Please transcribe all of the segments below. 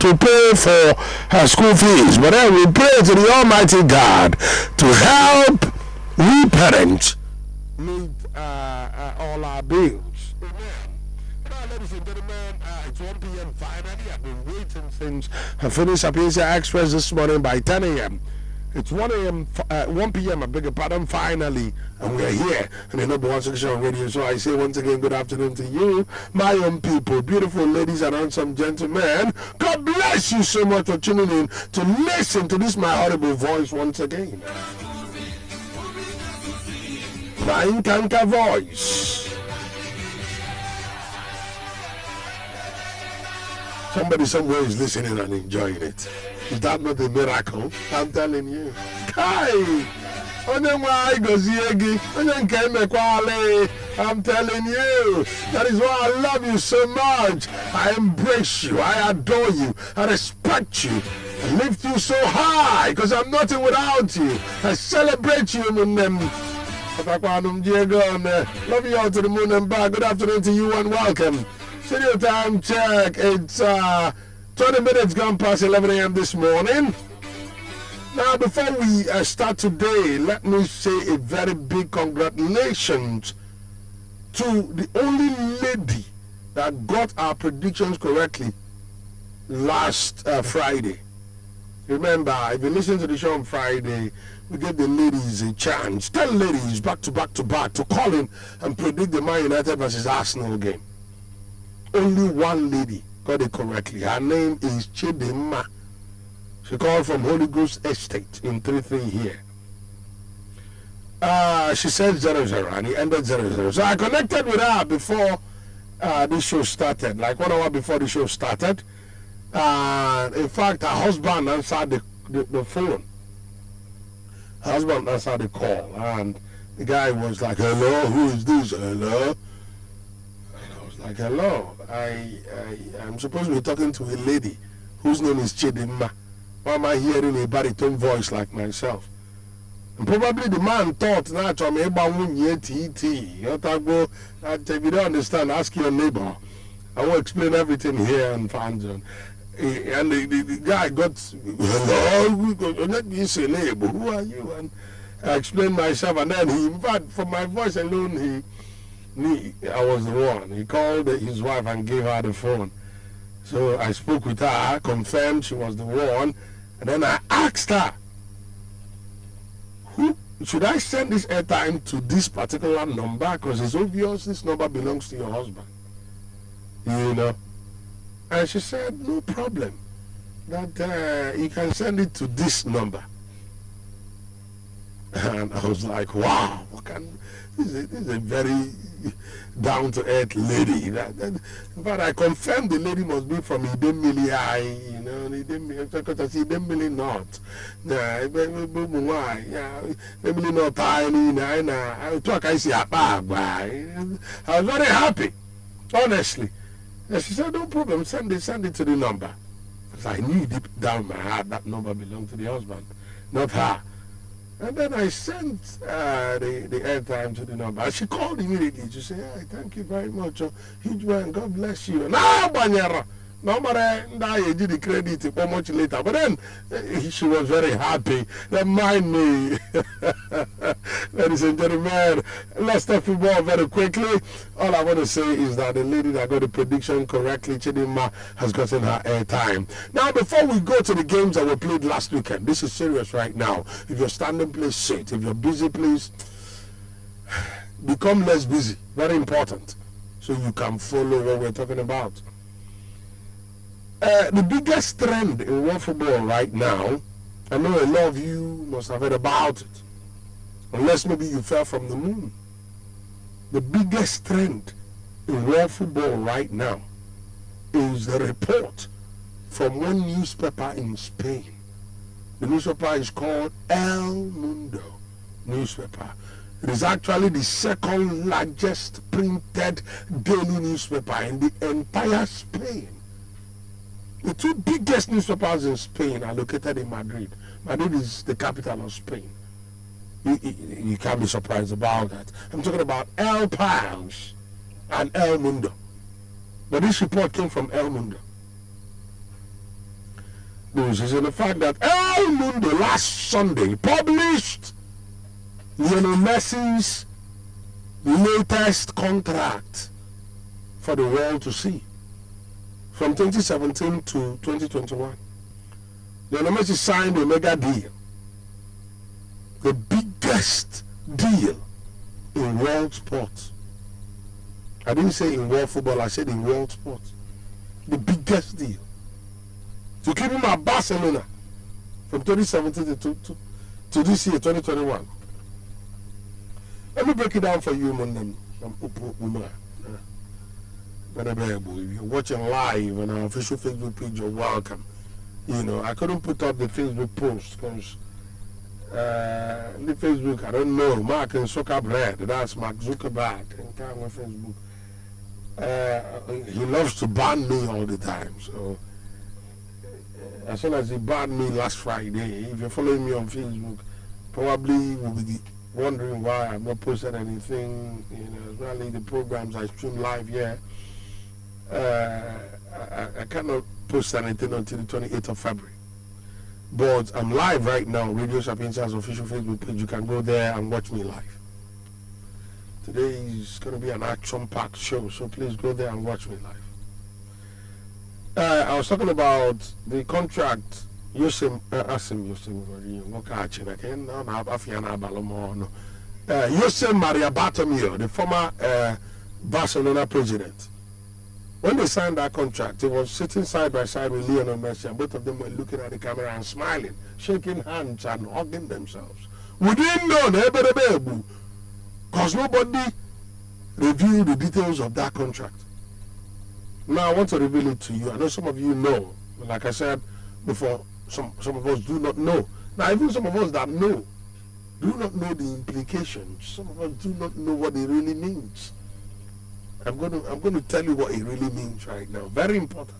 to pay for her school fees. But then we pray to the Almighty God to help we parents meet all our bills. Amen. Ladies and gentlemen, it's 1 p.m. finally. I've been waiting since I finished Sapientia Express this morning by 10 a.m. It's 1 p.m. I beg your pardon, finally, and we're here in the number one section on radio. So I say once again, good afternoon to you, my own people, beautiful ladies and handsome gentlemen. God bless you so much for tuning in to listen to this my audible voice once again. My Nkanka voice. Somebody somewhere is listening and enjoying it. Is that not a miracle? I'm telling you. Kai! I'm telling you. That is why I love you so much. I embrace you. I adore you. I respect you. I lift you so high because I'm nothing without you. I celebrate you. Love you all to the moon and back. Good afternoon to you and welcome. Studio time check. It's 20 minutes gone past 11 a.m. this morning. Now, before we start today, let me say a very big congratulations to the only lady that got our predictions correctly last Friday. Remember, if you listen to the show on Friday, we gave the ladies a chance, 10 ladies back to back to call in and predict the Man United versus Arsenal game. Only one lady got it correctly. Her name is Chidimma. She called from Holy Ghost Estate in 33 here. She said 0-0 and he ended 0-0. So I connected with her before this show started, like 1 hour before the show started. In fact, her husband answered the phone. Her husband answered the call, and the guy was like, "Hello, who is this? Hello?" Like, hello, I'm supposed to be talking to a lady whose name is Chidimma. Why am I hearing a baritone voice like myself? And probably the man thought, if you don't understand, ask your neighbor. I will explain everything here on Fanzone. And the guy got, hello, let me say neighbor, who are you? And I explained myself, and then he, in fact, from my voice alone, I was the one. He called his wife and gave her the phone. So I spoke with her, confirmed she was the one, and then I asked her, "Who should I send this airtime to this particular number? Because it's obvious this number belongs to your husband." You know? And she said, "No problem. That you can send it to this number." And I was like, wow, this is a very down-to-earth lady. But I confirmed the lady must be from Idemili, you know, because I see Idemili North. Idemili North, I was very happy, honestly. And she said, "No problem, send it to the number." Because I knew deep down my heart that number belonged to the husband, not her. And then I sent the airtime to the number. She called immediately to say, "Hey, thank you very much. Huge man, God bless you." No, Banyara. No matter I did the credit for much later. But then she was very happy. Remind me. Ladies and gentlemen, let's talk football very quickly. All I want to say is that the lady that got the prediction correctly, Chidimma, has gotten her airtime. Now, before we go to the games that were played last weekend, this is serious right now. If you're standing, please sit. If you're busy, please become less busy. Very important. So you can follow what we're talking about. The biggest trend in world football right now, I know a lot of you must have heard about it, unless maybe you fell from the moon. The biggest trend in world football right now is the report from one newspaper in Spain. The newspaper is called El Mundo newspaper. It is actually the second largest printed daily newspaper in the entire Spain. The two biggest newspapers in Spain are located in Madrid. Madrid is the capital of Spain. You can't be surprised about that. I'm talking about El País and El Mundo. But this report came from El Mundo. news is in the fact that El Mundo last Sunday published Lionel Messi's latest contract for the world to see from 2017 to 2021. Lionel Messi signed a mega deal, the biggest deal in world sports. I didn't say in world football, I said in world sports. The biggest deal. To keep him at Barcelona from 2017 to this year, 2021. Let me break it down for you, man. If you're watching live on our official Facebook page, you're welcome. You know, I couldn't put up the Facebook post because the Facebook, I don't know, Mark and Zuckerberg, that's Mark Zuckerberg, and with Facebook. He loves to ban me all the time, so as soon as he banned me last Friday, if you're following me on Facebook, probably will be wondering why I've not posted anything, you know, especially the programs I stream live here. I cannot post anything until the 28th of February. But I'm live right now, Radio Sapientia's official Facebook page. You can go there and watch me live. Today is going to be an action-packed show, so please go there and watch me live. I was talking about the contract. Yosem Maria Bartomeu, the former Barcelona president. When they signed that contract, he was sitting side by side with Lionel Messi, and both of them were looking at the camera and smiling, shaking hands and hugging themselves. We didn't know, because nobody revealed the details of that contract. Now I want to reveal it to you. I know some of you know. Like I said before, some of us do not know. Now even some of us that know do not know the implications. Some of us do not know what it really means. I'm going to tell you what it really means right now. Very important.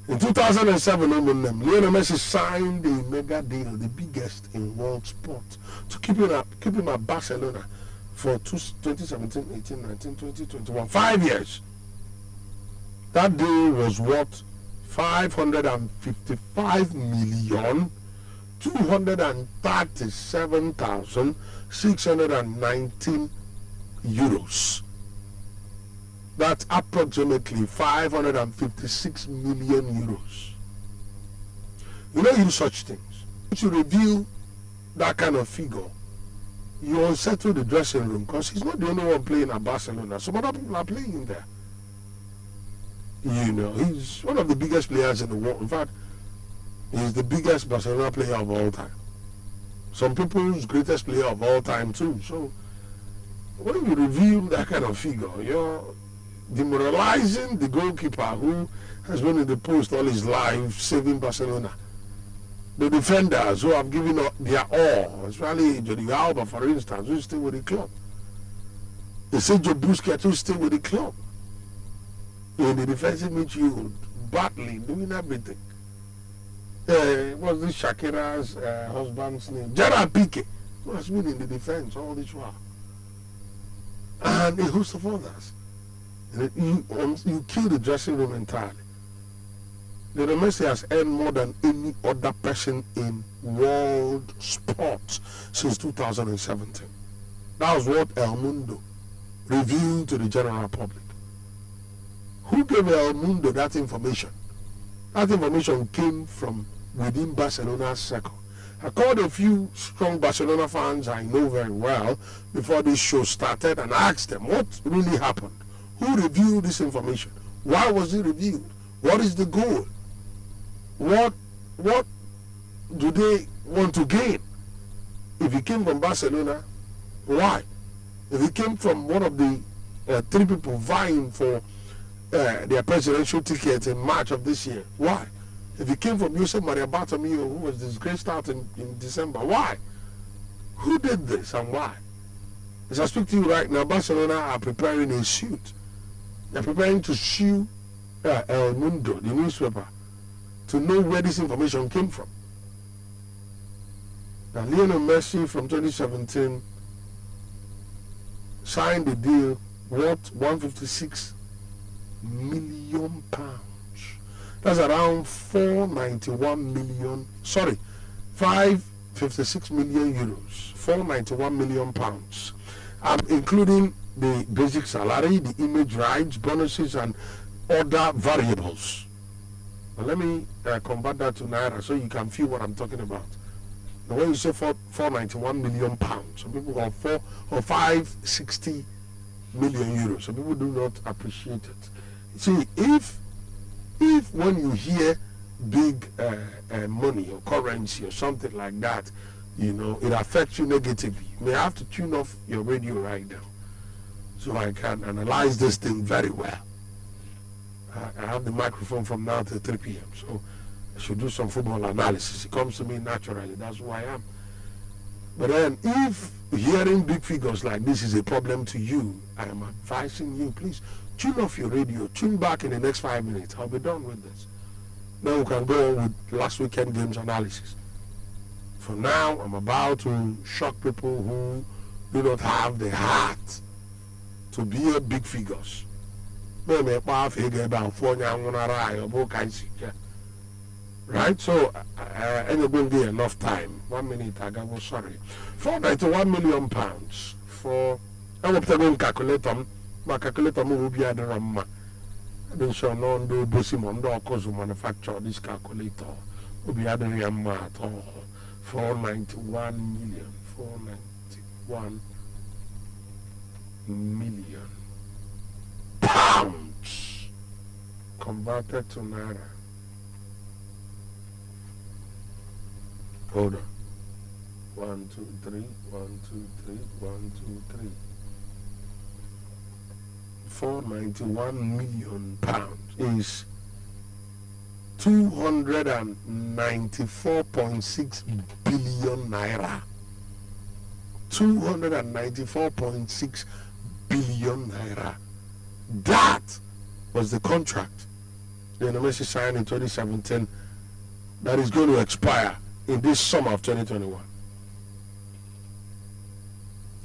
In 2007, Lionel Messi signed a mega deal, the biggest in world sport, to keep him at Barcelona for 2017, 18, 19, 20, 21, 5 years. That deal was worth 555,237,619 euros. That's approximately 556 million euros. You don't use such things. To reveal that kind of figure, you unsettle the dressing room, because he's not the only one playing at Barcelona. Some other people are playing there. You know, he's one of the biggest players in the world. In fact, he's the biggest Barcelona player of all time. Some people's greatest player of all time too. So when you reveal that kind of figure, you're demoralizing the goalkeeper who has been in the post all his life, saving Barcelona. The defenders who have given up their all, especially Jordi Alba, for instance, who's still with the club. The Sergio Busquets, who's still with the club. In the defensive midfield, battling, doing everything. What's this Shakira's husband's name? Gerard Piqué, who has been in the defense all this while. And a host of others. You kill the dressing room entirely. Lionel Messi has earned more than any other person in world sports since 2017. That was what El Mundo revealed to the general public. Who gave El Mundo that information? That information came from within Barcelona's circle. I called a few strong Barcelona fans I know very well before this show started and asked them what really happened. Who revealed this information? Why was it revealed? What is the goal? What do they want to gain? If it came from Barcelona, why? If it came from one of the three people vying for their presidential ticket in March of this year, why? If it came from Josep Maria Bartomeu, who was disgraced out in December, why? Who did this and why? As I speak to you right now, Barcelona are preparing a suit. They're preparing to sue El Mundo, the newspaper, to know where this information came from. Now, Lionel Messi from 2017 signed a deal worth £156 million. That's around 491 million, sorry, 556 million euros, 491 million pounds, including the basic salary, the image rights, bonuses, and other variables. But let me convert that to Naira so you can feel what I'm talking about. The way you say 491 million pounds, some people call 560 million euros. Some people do not appreciate it. See, if when you hear big money or currency or something like that, you know, it affects you negatively, you may have to tune off your radio right now so I can analyze this thing very well. I have the microphone from now till 3 p.m. so I should do some football analysis. It comes to me naturally. That's who I am. But then, if hearing big figures like this is a problem to you, I am advising you, please tune off your radio. Tune back in the next 5 minutes. I'll be done with this. Then we can go on with last weekend games analysis. For now, I'm about to shock people who do not have the heart to be big figures. Right? So, and going to be enough time. 1 minute, I got sorry. 491 million pounds for. I will calculate them. My calculator will be at the Rama. I don't show no do Bosimon, or cause manufacture this calculator. Will be at the Rama at all. 491 million. 491 million pounds converted to Naira. Hold on. 1, 2, 3, 1, 2, 3, 1, 2, 3. 491 million pounds is 294.6 billion naira. 294.6 billion naira. That was the contract Lionel Messi signed in 2017 that is going to expire in this summer of 2021.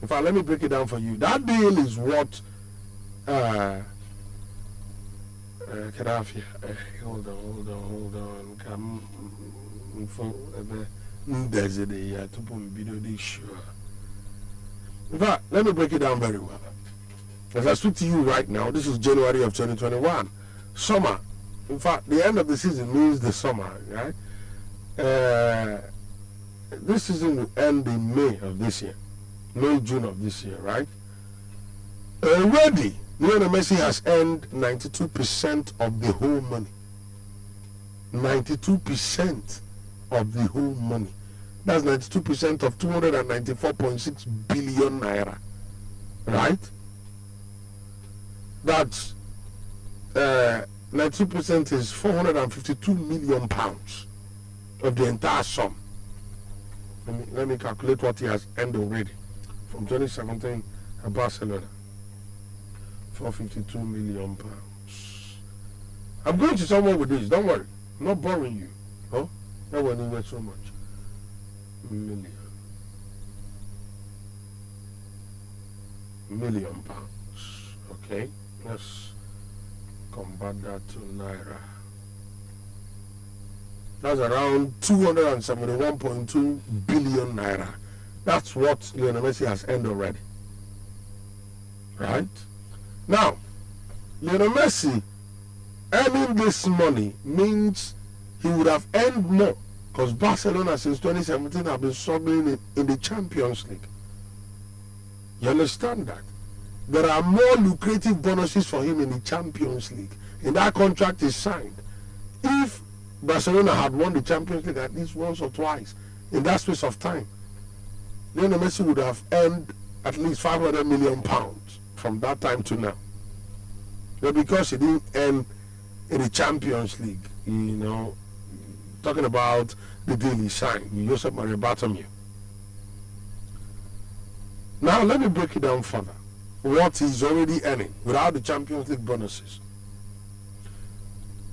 In fact, let me break it down for you. That deal is what hold on. In fact, let me break it down very well. As I speak to you right now, this is January of 2021. Summer. In fact, the end of the season means the summer, right? This season will end in May of this year. May, June of this year, right? Already, Lionel Messi has earned 92% of the whole money. 92% of the whole money. That's 92% of 294.6 billion naira. Right? That's 92% is 452 million pounds of the entire sum. Let me calculate what he has earned already from 2017 at Barcelona. 452 million pounds. I'm going to somewhere with this. Don't worry. I'm not boring you. Oh, that one anywhere so much. Million pounds. Okay, let's convert that to naira. That's around 271.2 billion naira. That's what Lionel Messi has earned already. Right? Now, Lionel Messi earning this money means he would have earned more, because Barcelona since 2017 have been struggling in the Champions League. You understand that? There are more lucrative bonuses for him in the Champions League. And that contract is signed. If Barcelona had won the Champions League at least once or twice in that space of time, Lionel Messi would have earned at least 500 million pounds from that time to now. But because he didn't earn in the Champions League, you know, talking about the deal he signed with Josep Maria Bartomeu. Now let me break it down further. What he's already earning without the Champions League bonuses.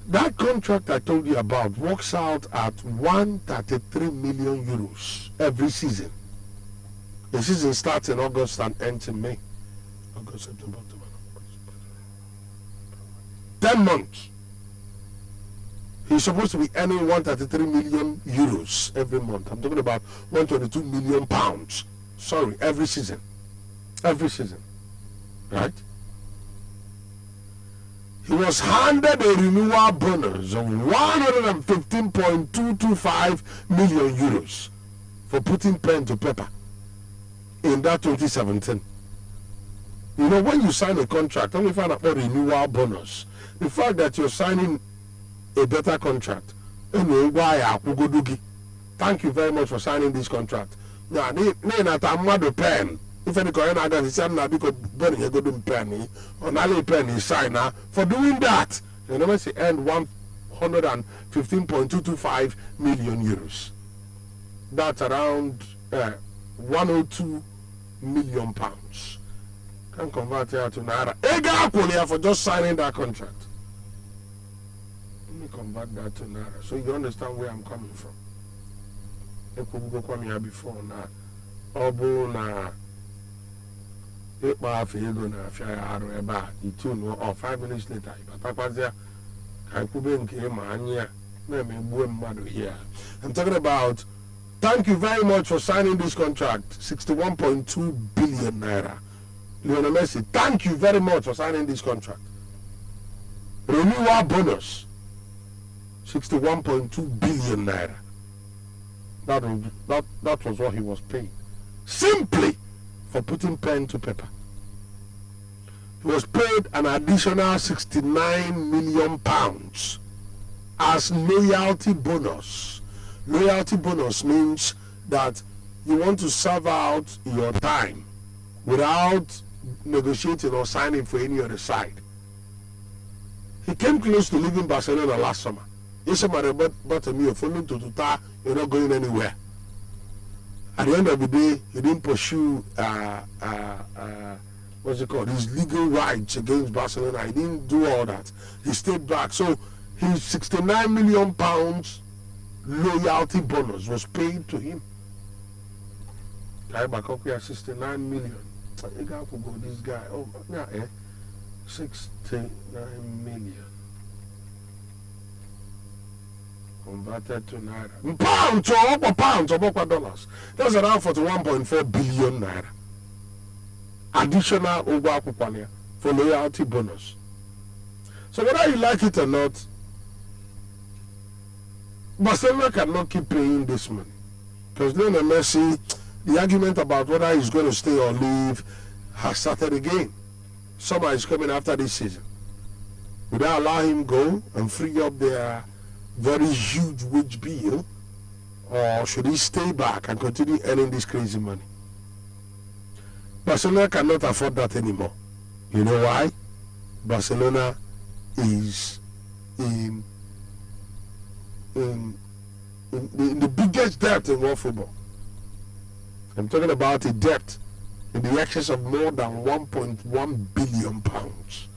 That contract I told you about works out at 133 million euros every season. The season starts in August and ends in May. August, September, October, 10 months. He's supposed to be earning 133 million euros every month. I'm talking about 122 million pounds. Sorry, every season. Every season. Right? He was handed a renewal bonus of 115.225 million euros for putting pen to paper in that 2017. You know, when you sign a contract, let me find out a renewal bonus. The fact that you're signing a better contract. Thank you very much for signing this contract. Yeah, pen. If any coin I got, he said, "Na because burning a good penny on Ali penny signer for doing that." You know, he earned 115.225 million euros. That's around 102 million pounds. Can convert it to naira. Ega for just signing that contract. Let me convert that to naira so you understand where I'm coming from. I could go come here before now. Obo na. Or 5 minutes later, I'm talking about, thank you very much for signing this contract, 61.2 billion naira. Lionel Messi, thank you very much for signing this contract. Renewal bonus, 61.2 billion naira. That was what he was paid. Simply for putting pen to paper. He was paid an additional 69 million pounds as loyalty bonus. Loyalty bonus means that you want to serve out your time without negotiating or signing for any other side. He came close to leaving Barcelona last summer. He said, but me, following to Tuta, you're not going anywhere. At the end of the day, he didn't pursue what's it called? His legal rights against Barcelona. He didn't do all that. He stayed back. So his 69 million pounds loyalty bonus was paid to him. Guy back up here, 69 million. You got to go this guy. Oh yeah, 69 million. Converted to naira. Pounds or dollars. That's around 41.4 billion naira. Additional over for loyalty bonus. So whether you like it or not, Barcelona cannot keep paying this money. Because Lionel Messi, the argument about whether he's going to stay or leave has started again. Summer is coming after this season. Would they allow him go and free up their very huge wage bill, or should he stay back and continue earning this crazy money? Barcelona cannot afford that anymore. You know why? Barcelona is in the biggest debt in world football. I'm talking about a debt in the excess of more than 1.1 billion pounds.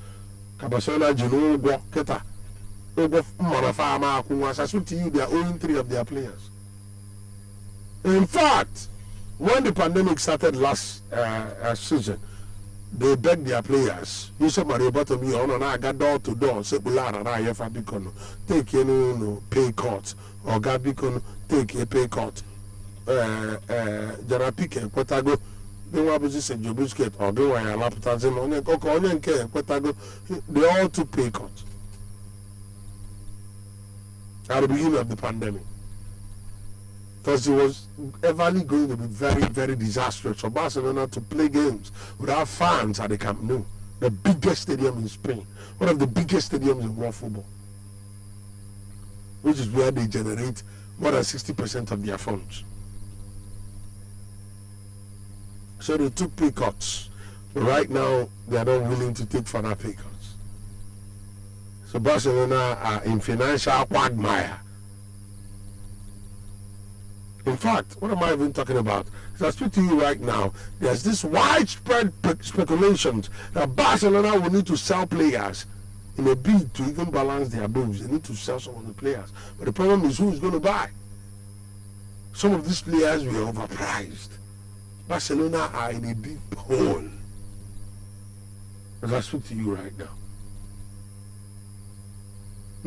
Barcelona, Keta. I speak to you, they are owing 3 of their players. In fact, when the pandemic started last season, they begged their players. You said, Mario Bottom, you on I got door to door, say, take no pay cut, or Gabicon, take a pay cut. Jarapike, Quetago, they were busy Jobusket, or do I allow Potazim on Quetago, they all took pay cuts at the beginning of the pandemic. Because it was everly going to be very, very disastrous for Barcelona to play games without fans at the Camp Nou, the biggest stadium in Spain, one of the biggest stadiums in world football, which is where they generate more than 60% of their funds. So they took pay cuts, but right now they are not willing to take further pay cuts. So Barcelona are in financial quagmire. In fact, what am I even talking about? As I speak to you right now, there's this widespread speculations that Barcelona will need to sell players in a bid to even balance their books. They need to sell some of the players. But the problem is who is going to buy? Some of these players were overpriced. Barcelona are in a deep hole. As I speak to you right now.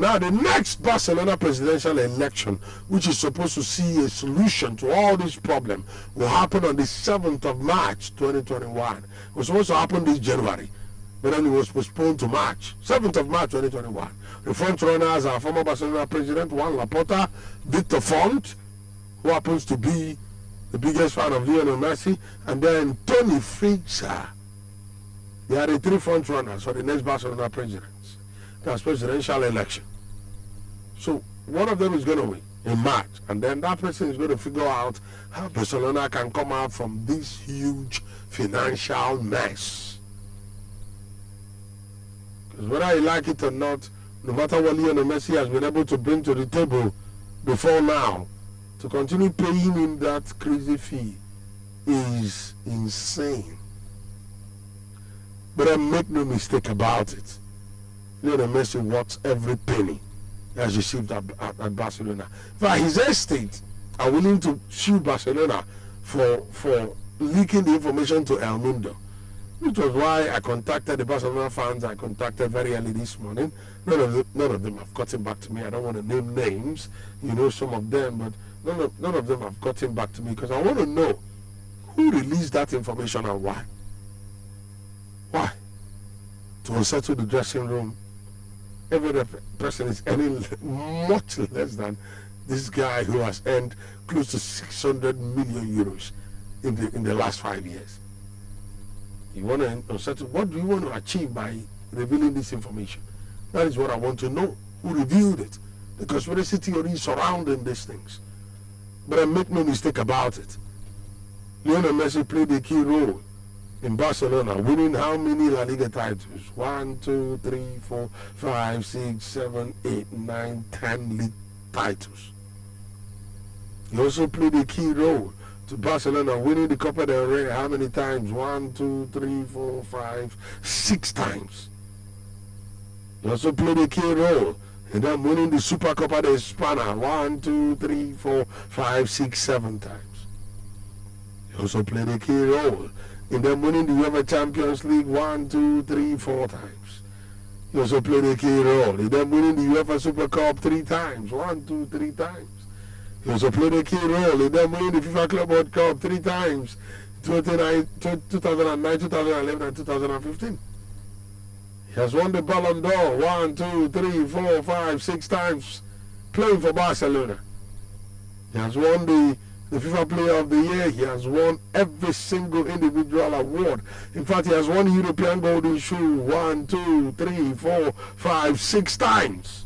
Now, the next Barcelona presidential election, which is supposed to see a solution to all this problem, will happen on the 7th of March 2021. It was supposed to happen this January, but then it was postponed to March. 7th of March 2021. The front runners are former Barcelona president Juan Laporta, Victor Font, who happens to be the biggest fan of Lionel Messi, and then Tony Freixa. They are the three front runners for the next Barcelona presidents. That's presidential election. So one of them is going to win in March, and then that person is going to figure out how Barcelona can come out from this huge financial mess. Because whether you like it or not, no matter what Lionel Messi has been able to bring to the table before now, to continue paying him that crazy fee is insane. But make no mistake about it, Lionel Messi wants every penny he has received at Barcelona. In fact, his estate are willing to sue Barcelona for leaking the information to El Mundo, which was why I contacted the Barcelona fans. I contacted very early this morning. None of them have gotten back to me. I don't want to name names, you know, some of them, but none of them have gotten back to me, because I want to know who released that information and why. Why? To unsettle the dressing room. Every person is earning much less than this guy who has earned close to 600 million euros in the last 5 years. You want to unsettle? What do you want to achieve by revealing this information? That is what I want to know. Who revealed it? The conspiracy theory surrounding these things. But make no mistake about it, Lionel Messi played a key role in Barcelona, winning how many La Liga titles? 1, 2, 3, 4, 5, 6, 7, 8, 9, 10 league titles. He also played a key role to Barcelona, winning the Copa del Rey how many times? 1, 2, 3, 4, 5, 6 times. He also played a key role in them winning the Super Copa de España 1, 2, 3, 4, 5, 6, 7 times. He also played a key role in them winning the UEFA Champions League 1, 2, 3, 4 times. He also played a key role in them winning the UEFA Super Cup 3 times. 1, 2, 3 times. He also played a key role in them winning the FIFA Club World Cup 3 times. 2009, 2011, and 2015. He has won the Ballon d'Or 1, 2, 3, 4, 5, 6 times playing for Barcelona. He has won the FIFA Player of the Year. He has won every single individual award. In fact, he has won European Golden Shoe 1, 2, 3, 4, 5, 6 times.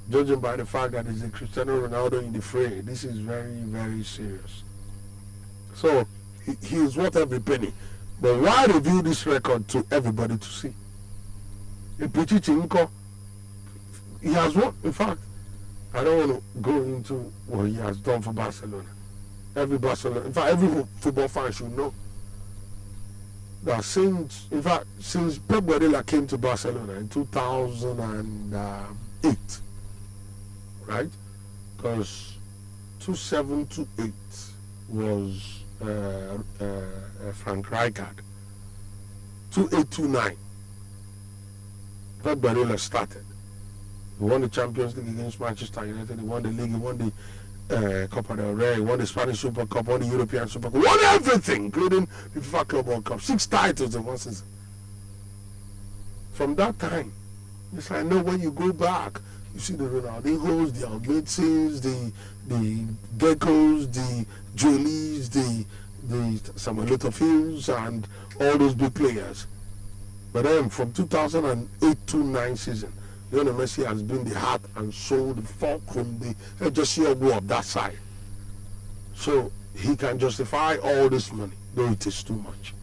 Judging by the fact that he's a Cristiano Ronaldo in the fray, this is very, very serious. So, he is worth every penny. But why reveal this record to everybody to see? He has won. In fact, I don't want to go into what he has done for Barcelona. Every football fan should know that since Pep Guardiola came to Barcelona in 2008, right? Because 2007-2008 was Frank Rijkaard. 2008-2009, Pep Guardiola started. He won the Champions League against Manchester United. He won the league. He won the Copa del Rey. He won the Spanish Super Cup. Won the European Super Cup. Won everything, including the FIFA Club World Cup. 6 titles in one season. From that time, it's like, no, when you go back, you see the Ronaldinhos, the Albertsons, the Decos, the Jolies, the Samuel Eto'o-Fields, and all those big players. But then from 2008-2009 season, Lionel Messi has been the heart and soul, the fulcrum, the Ejosiogwu of that side. So he can justify all this money, though it is too much.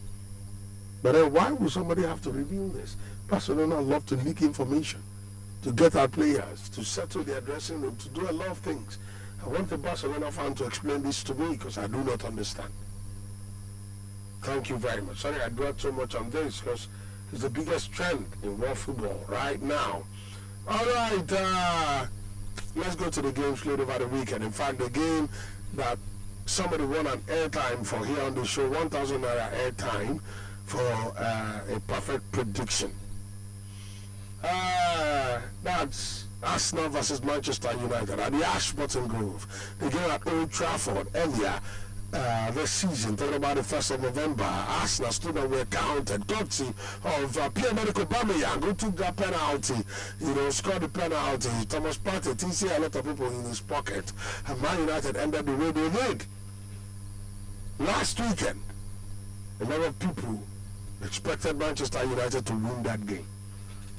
But then why would somebody have to reveal this? Barcelona love to leak information, to get our players, to settle their dressing room, to do a lot of things. I want the Barcelona fan to explain this to me, because I do not understand. Thank you very much. Sorry I dwelt so much on this, because it's the biggest trend in world football right now. All right, let's go to the games played over the weekend. In fact, the game that somebody won an airtime for here on the show, 1,000 naira airtime for a perfect prediction. That's Arsenal versus Manchester United at the Ashburton Grove. They game at Old Trafford earlier this season, talking about the 1st of November. Arsenal stood and were counted, courtesy of Pierre-Emerick Aubameyang, who took that penalty, scored the penalty. Thomas Partey, he see a lot of people in his pocket, and Man United ended the way they did. Last weekend, a lot of people expected Manchester United to win that game,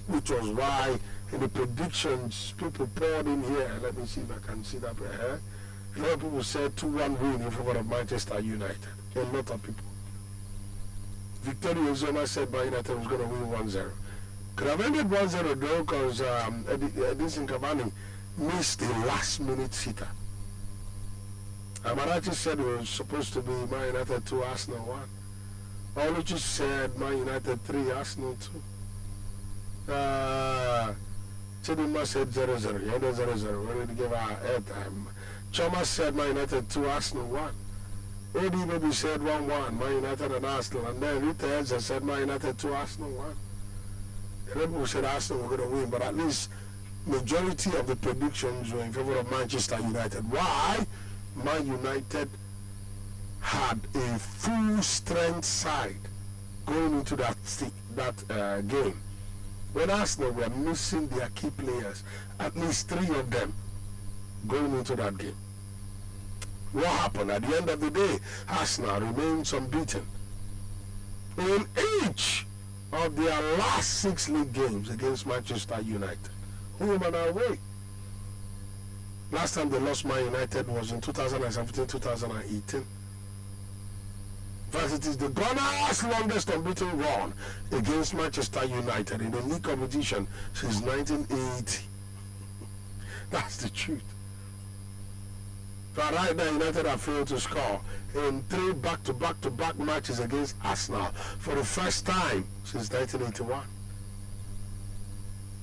which was why in the predictions people poured in here. Let me see if I can see that here. A lot of people said 2-1 win in favor of Manchester United. A lot of people. Victoria Ozoma said Man United was going to win 1-0. Could have ended 1-0 though, because Edinson Cavani missed the last minute sitter. Amarachi said it was supposed to be Man United 2, Arsenal 1. Oluchi said Man United 3, Arsenal 2. Chidima said 0-0. You ended 0-0. We already gave our airtime. Choma said Man United 2, Arsenal 1. Odi Baby said 1-1, Man United and Arsenal. And then Rita Edza said Man United 2, Arsenal 1. And people said Arsenal were going to win, but at least majority of the predictions were in favor of Manchester United. Why? Man United had a full strength side going into that game. When Arsenal were missing their key players, at least 3 of them going into that game. What happened? At the end of the day, Arsenal remains unbeaten in each of their last 6 league games against Manchester United, home and away. Last time they lost Man United was in 2017-2018. But it is the Gunners' longest unbeaten run against Manchester United in the league competition since 1980. That's the truth. But right now, United have failed to score in 3 back-to-back matches against Arsenal for the first time since 1981.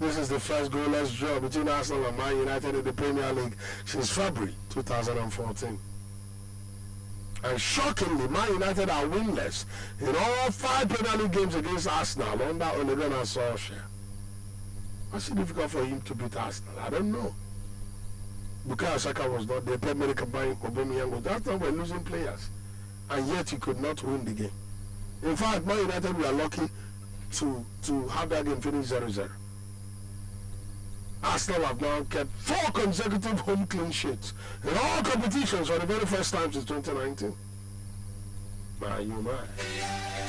This is the first goalless draw between Arsenal and Man United in the Premier League since February 2014. And shockingly, Man United are winless in all 5 Premier League games against Arsenal under Ole Gunnar Solskjaer. What's it difficult for him to beat Arsenal? I don't know. Bukayo Saka was not there. Pierre-Emerick Aubameyang was that time we're losing players, and yet he could not win the game. In fact, Man United were lucky to have that game finish 0-0. Arsenal have now kept 4 consecutive home clean sheets in all competitions for the very first time since 2019.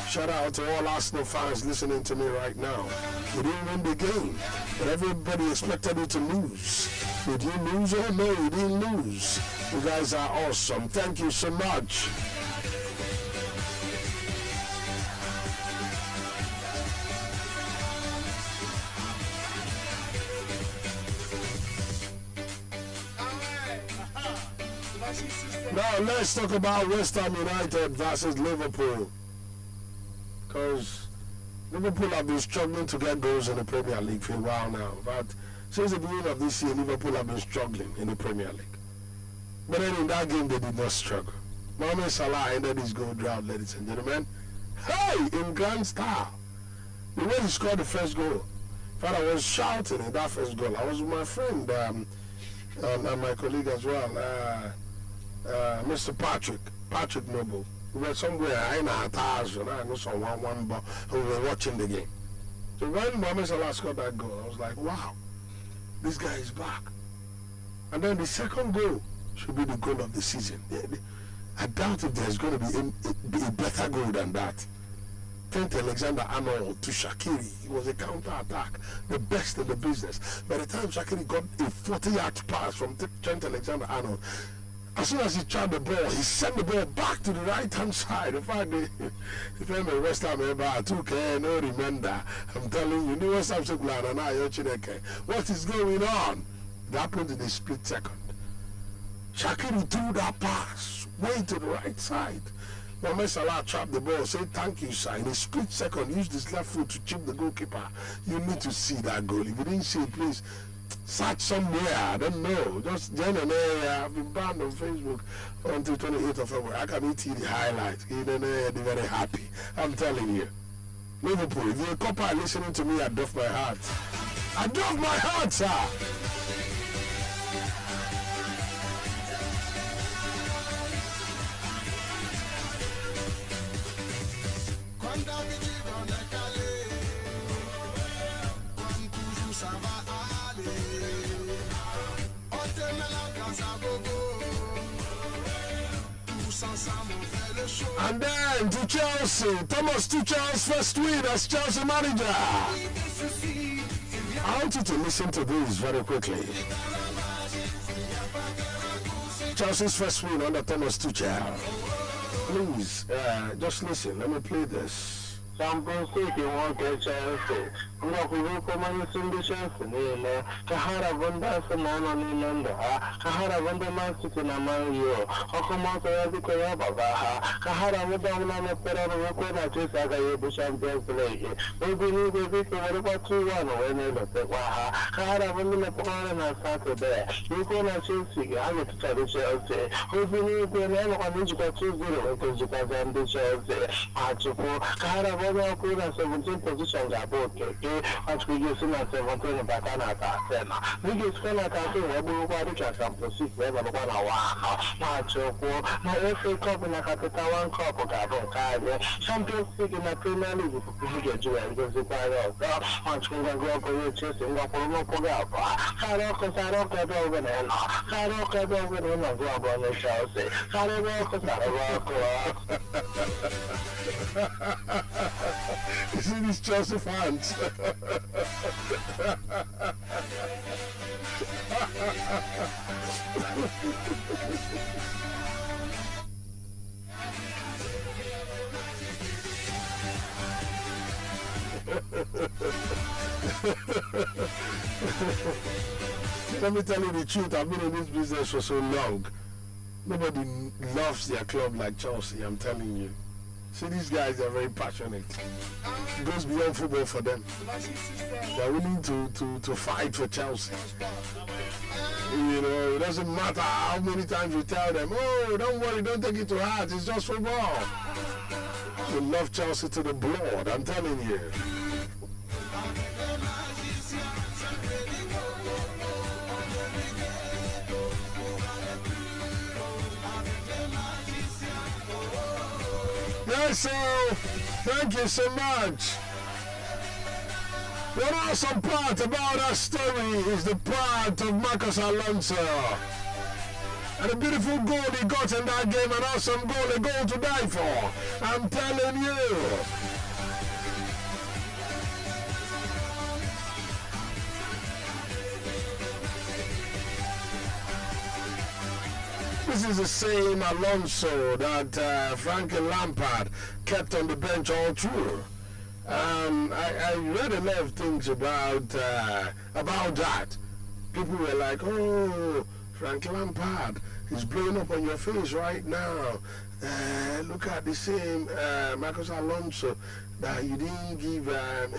Shout out to all Arsenal fans listening to me right now. You didn't win the game, but everybody expected you to lose. Did you lose? Oh no, you didn't lose. You guys are awesome. Thank you so much. Now let's talk about West Ham United versus Liverpool. Because Liverpool have been struggling to get goals in the Premier League for a while now. But since the beginning of this year, Liverpool have been struggling in the Premier League. But then in that game, they did not struggle. Mohamed Salah ended his goal drought, ladies and gentlemen. Hey, in grand style. The way he scored the first goal. In fact, I was shouting in that first goal. I was with my friend and my colleague as well, Mr. Patrick Noble. We were somewhere in our house, and I know some one, but we were watching the game. So when Mohamed Salah scored that goal, I was like, wow, this guy is back. And then the second goal should be the goal of the season. I doubt if there's going to be a better goal than that. Trent Alexander-Arnold to Shaqiri. It was a counter-attack, the best in the business. By the time Shaqiri got a 40-yard pass from Trent Alexander-Arnold, as soon as he tried the ball, he sent the ball back to the right-hand side. In fact, the West Ham member took no remember. I'm telling you, the West Ham said, what is going on? It happened in a split second. Shaqiri threw that pass way to the right side. Mohamed Salah trapped the ball, said, thank you, sir. In a split second, used his left foot to chip the goalkeeper. You need to see that goal. If you didn't see it, please search somewhere. I don't know. Just generally, I've been banned on Facebook until 28th of February. I can see the highlights. They're very happy. I'm telling you. Liverpool, if you're a copper listening to me, I doff my heart. I doff my heart, sir. And then to Chelsea, Thomas Tuchel's first win as Chelsea manager. I want you to listen to this very quickly. Chelsea's first win under Thomas Tuchel. Please, just listen. Let me play this. Champions League won't get Chelsea. I'm not going to come and sing the Chelsea. Kahara Bunda Sanana Nilanda. Kahara Bunda Master Namayo. Okomo Sayabiko Baba. Kahara Mudana Pera Rokona Chesaga the Champions League. Maybe you will be about 2-1 when they look at Waha. Kahara Bunda Pona on Saturday. You go to Chelsea. I have to tell the Chelsea. Who you can have on which got 2-0 because you can the Chelsea. Kahara 17 positions are both okay. As we use in 17 Batana Sena. We get Sena Tattoo, everybody can come to 6 level 1 hour. Macho, my FA Cup in a Catalan Cup of Gabon, Champions League in the Premier League, if you get you and go to the much going to go for your chest and go for no Pogapa. Saroka over there. Saroka over there, no go on the Chelsea. Saroka. You see these Chelsea fans? Let me tell you the truth, I've been in this business for so long. Nobody loves their club like Chelsea, I'm telling you. See, these guys are very passionate. It goes beyond football for them. They're willing to fight for Chelsea. You know, it doesn't matter how many times you tell them, oh, don't worry, don't take it to heart, it's just football. They love Chelsea to the blood, I'm telling you. Yes, so thank you so much. One awesome part about our story is the part of Marcos Alonso. And a beautiful goal he got in that game, an awesome goal, a goal to die for. I'm telling you. This is the same Alonso that Frankie Lampard kept on the bench all through. I read a lot of things about that. People were like, oh, Frankie Lampard is blowing up on your face right now. Look at the same Marcos Alonso that you didn't give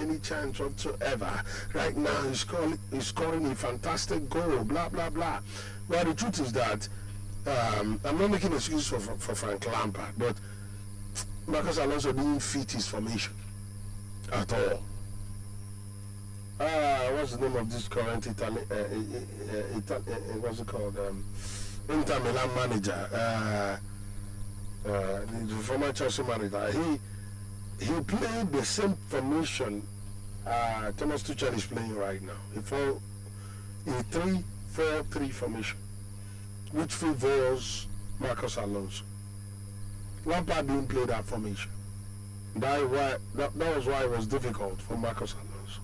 any chance whatsoever. Right now he's scoring a fantastic goal, blah, blah, blah. Well, the truth is that I'm not making excuses for Frank Lampard, but Marcos Alonso didn't fit his formation at all. What's the name of this current what's it called? Inter Milan manager, the former Chelsea manager. He played the same formation Thomas Tuchel is playing right now. He played a 3-4-3 formation, which favors Marcos Alonso. Lampard didn't play that formation. That was why it was difficult for Marcos Alonso.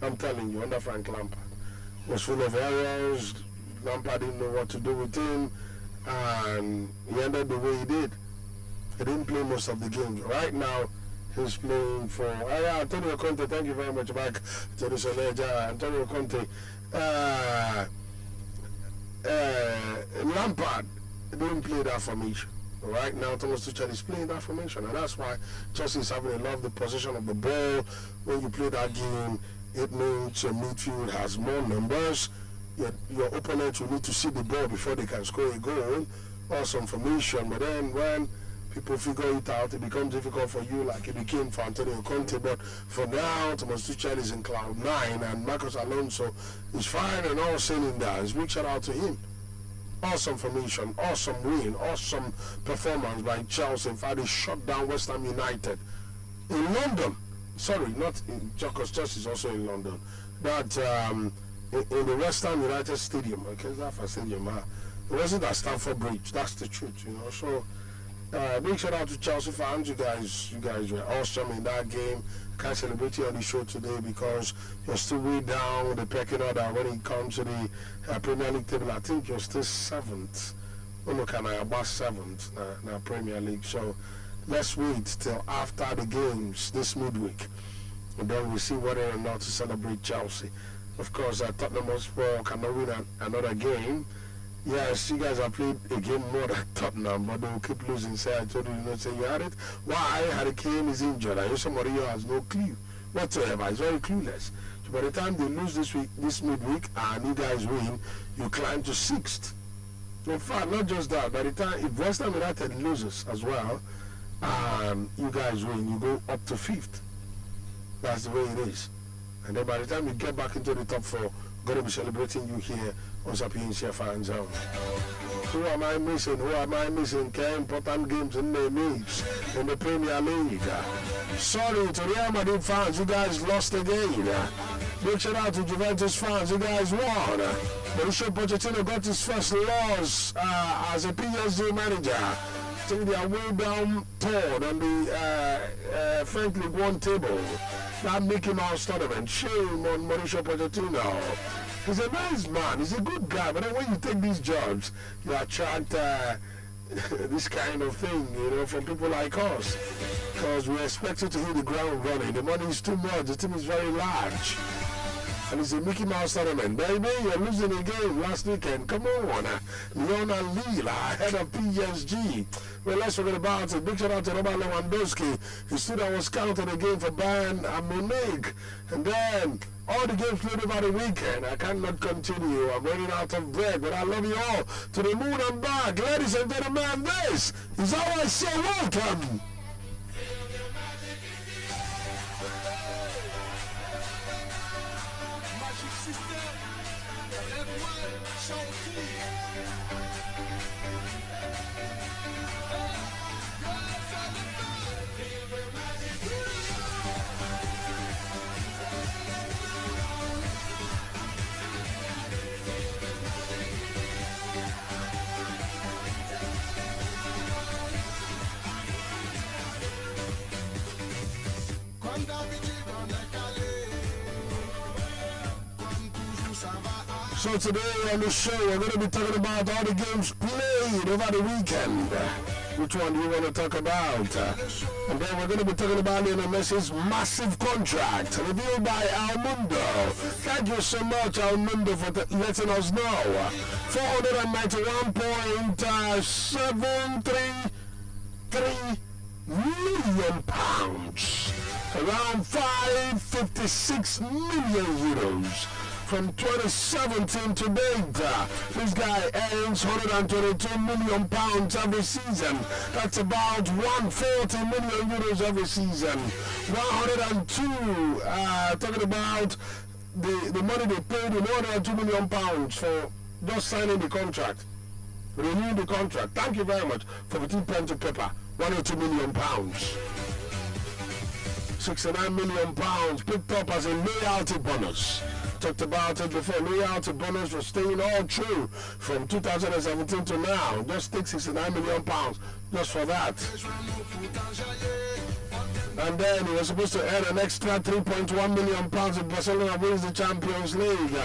I'm telling you, under Frank Lampard. It was full of errors. Lampard didn't know what to do with him, and he ended the way he did. He didn't play most of the games. Right now, he's playing for Antonio Conte. Thank you very much, Mike. Antonio Conte. Lampard didn't play that formation. Right now, Thomas Tuchel is playing that formation, and that's why Chelsea is having a lot of the possession of the ball. When you play that game, it means your midfield has more numbers. Your opponent will need to see the ball before they can score a goal. Awesome formation, but then when people figure it out. It becomes difficult for you like it became for Antonio Conte. But for now, Thomas Tuchel is in cloud 9 and Marcos Alonso is fine and all sailing down. Big shout out to him. Awesome formation, awesome win, awesome performance by Chelsea. In fact, they shut down West Ham United in London. Sorry, not in because Chelsea is also in London. But in the West Ham United Stadium, okay, that's a stadium. It wasn't at Stamford Bridge. That's the truth, you know. So big shout out to Chelsea fans. You guys were awesome in that game. Can't celebrate you on the show today because you're still way down with the pecking order when it comes to the Premier League table. I think you're still 7th. No, can I about 7th now Premier League. So let's wait till after the games this midweek, and then we'll see whether or not to celebrate Chelsea. Of course, Tottenham Hotspur cannot win another game. Yes, you guys have played a game more than Tottenham, but they will keep losing. Say, I told you, say you had it. Why? Harry Kane is injured. And Jose Mourinho has no clue whatsoever. He's very clueless. So by the time they lose this midweek, and you guys win, you climb to 6th. In fact, not just that. By the time, if West Ham United loses as well, and you guys win, you go up to 5th. That's the way it is. And then by the time you get back into the top 4, we're going to be celebrating you here on Sapientia fans. Who am I missing? Who am I missing? Important games in the leagues, in the Premier League. Sorry to Real Madrid fans, you guys lost again. Big shout out to Juventus fans, you guys won. Mauricio Pochettino got his first loss as a PSG manager. I think they are way down third on the French League 1 table. That Mickey Mouse tournament. Shame on Mauricio Pochettino. He's a nice man. He's a good guy. But then when you take these jobs, you attract this kind of thing, you know, from people like us. Because we expect you to hit the ground running. The money is too much. The team is very large. And it's a Mickey Mouse tournament. Baby, you're losing a game last weekend. Come on. Lyon and Lille ahead of PSG. Well, let's forget about it. Big shout out to Robert Lewandowski. He stood and was counted again for Bayern and Munich. And then all the games played over the weekend. I cannot continue. I'm running out of breath. But I love you all. To the moon and back. Ladies and gentlemen, this is how I say welcome. So today on the show, we're going to be talking about all the games played over the weekend. Which one do you want to talk about? And then we're going to be talking about Lionel Messi's massive contract revealed by Almundo. Thank you so much, Almundo, for letting us know. £491.733 million. Around 556 million euros. From 2017 to date, this guy earns £122 million every season. That's about 140 million euros every season. 102, talking about the money they paid in £102 million for just signing the contract, renewing the contract. Thank you very much for putting pen to paper. £102 million. £69 million picked up as a loyalty bonus. Talked about it before. Loyalty bonus for staying all true from 2017 to now. Just take £69 million just for that. And then he was supposed to earn an extra £3.1 million if Barcelona wins the Champions League.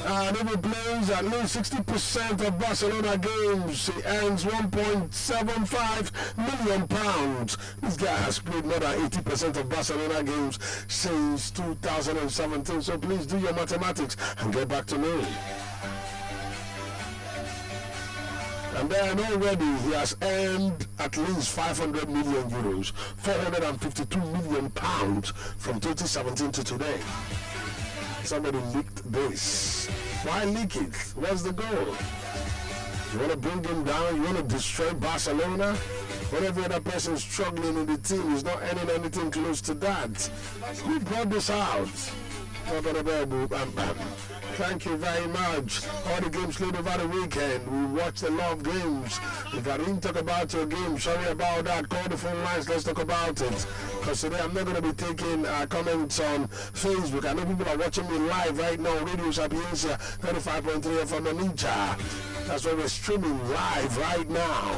And if he plays at least 60% of Barcelona games, he earns £1.75 million. This guy has played more than 80% of Barcelona games since 2017. So please do your mathematics and get back to me. And then already he has earned at least 500 million euros, 452 million pounds from 2017 to today. Somebody leaked this. Why leak it? What's the goal? You want to bring him down? You want to destroy Barcelona? Whatever other person is struggling in the team is not earning anything close to that. Who brought this out? Thank you very much. All the games played over the weekend. We watched a lot of games. If I didn't talk about your game, sorry about that. Call the phone lines. Let's talk about it. Because today I'm not going to be taking comments on Facebook. I know people are watching me live right now. Radio Sapientia 95.3FM Onitsha. That's why we're streaming live right now.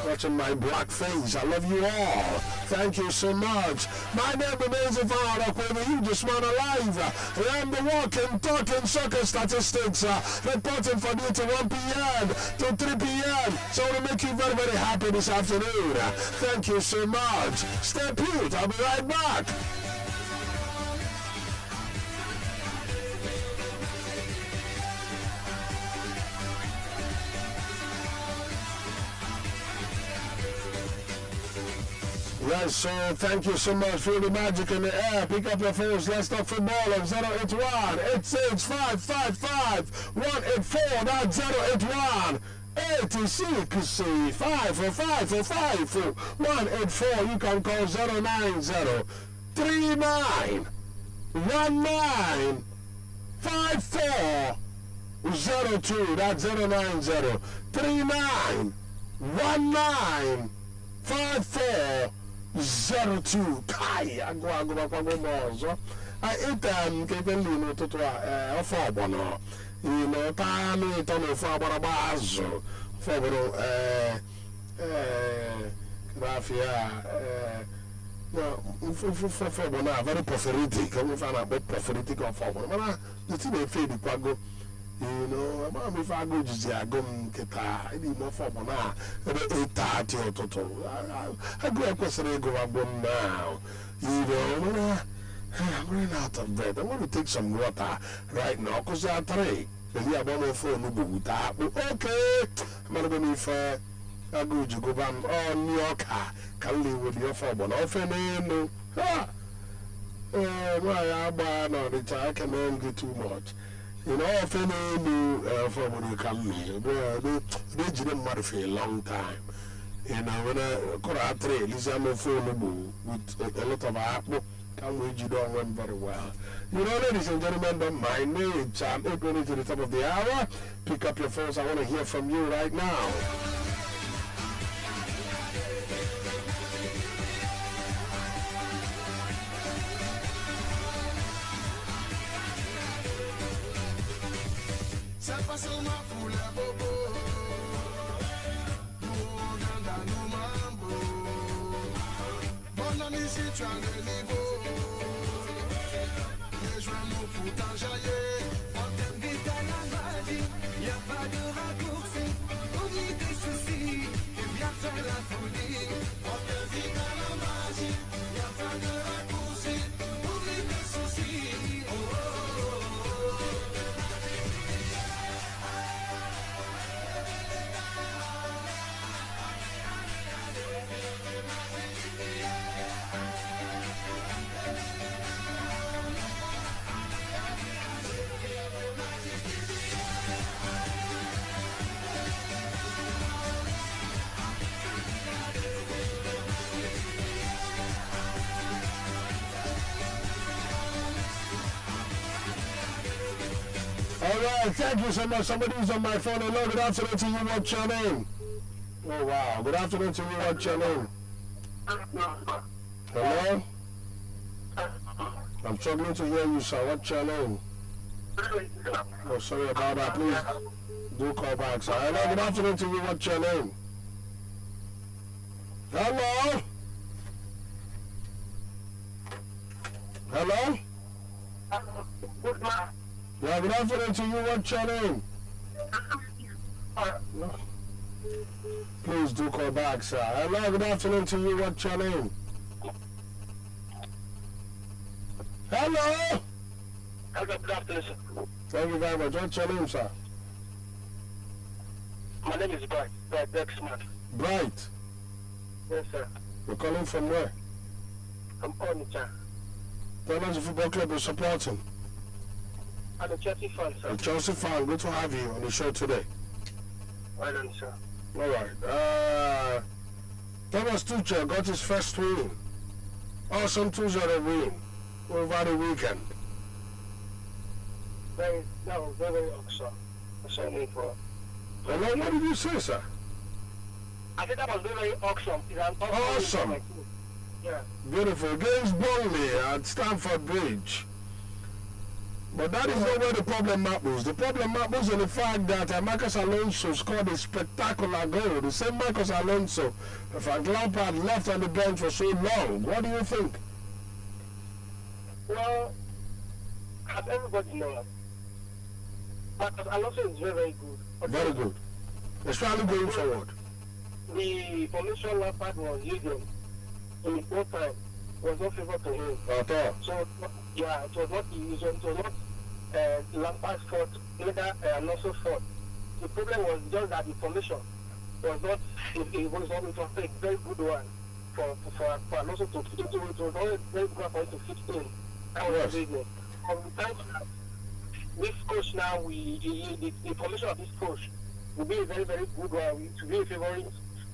Watching my black face. I love you all. Thank you so much. My name remains Father. You just want alive. I am the walking, talking soccer statistics. Reporting for you to 1 p.m. to 3 p.m. So to make you very, very happy this afternoon. Thank you so much. Stay put. I'll be right back. Yes, so thank you so much for the magic in the air. Pick up your phones. Let's talk football on 081-8655-184. That's 081 86 545 184. You can call 090 39 19 5402. That's 090 39 19 5402. Kai agwa mozo. I ate kepen no to ofobono. You know tanu itono for barabazo. For mafia for very prophetic. Come find out prophetic of fobono. The thing they feel the kwago. You know, if I go to I go I need more for now. 8:30 or toto. I go across the go now. You know, I'm running out of bread. I'm going to take some water right now because there are 3. Maybe I'm going to phone okay. I'm going to be fair. I go to go back on New York. Can live with your phone. Often, no. My no, the child can get too much. You know, if any new from you come here, they didn't matter for a long time. You know, when I got a trade, I'm a phone with a lot of apple. Come with you don't went very well. You know, ladies and gentlemen, don't mind me. It's 8:20 to the top of the hour. Pick up your phones. I want to hear from you right now. Alright, thank you so much. Somebody's on my phone. Hello, good afternoon to you. What's your name? Oh, wow. Good afternoon to you. What's your name? Hello? I'm struggling to hear you, sir. What's your name? Oh, sorry about that. Please do call back, sir. Hello, good afternoon to you. What's your name? Hello? Hello? Yeah, good afternoon to you. What's your name? No. Please do call back, sir. Hello, good afternoon to you. What's your name? Hello? Hello, good afternoon, sir. Thank you very much. What's your name, sir? My name is Bright. Bright Dexman. Bright? Yes, sir. You're calling from where? From Onitsha. Tell us the football club you're supporting. I'm a Chelsea fan, sir. A Chelsea fan. Good to have you on the show today. Well done, sir. All right. Thomas Tuchel got his first win. Awesome 2-0 win over the weekend. That was very awesome. Hello, what did you say, sir? I think that was very awesome. Awesome. Yeah. Beautiful. Against Burnley at Stamford Bridge. But that is not where the problem happens. The problem happens in the fact that Marcus Alonso scored a spectacular goal. The same Marcus Alonso, Frank Lampard left on the bench for so long. What do you think? Well, as everybody knows, Marcus Alonso is very, very good. Okay? Very good. Especially going forward. The formation Lampard was using in his own time was not favourable to him. At all. So, yeah, it was not Lampard's fault, neither Alonso's fault. The problem was just that the formation was not, it was a very good one for Alonso to fit into. It was always very good for him to fit in. That was the business. From the time this coach now, the formation of this coach will be a very, very good one. To be a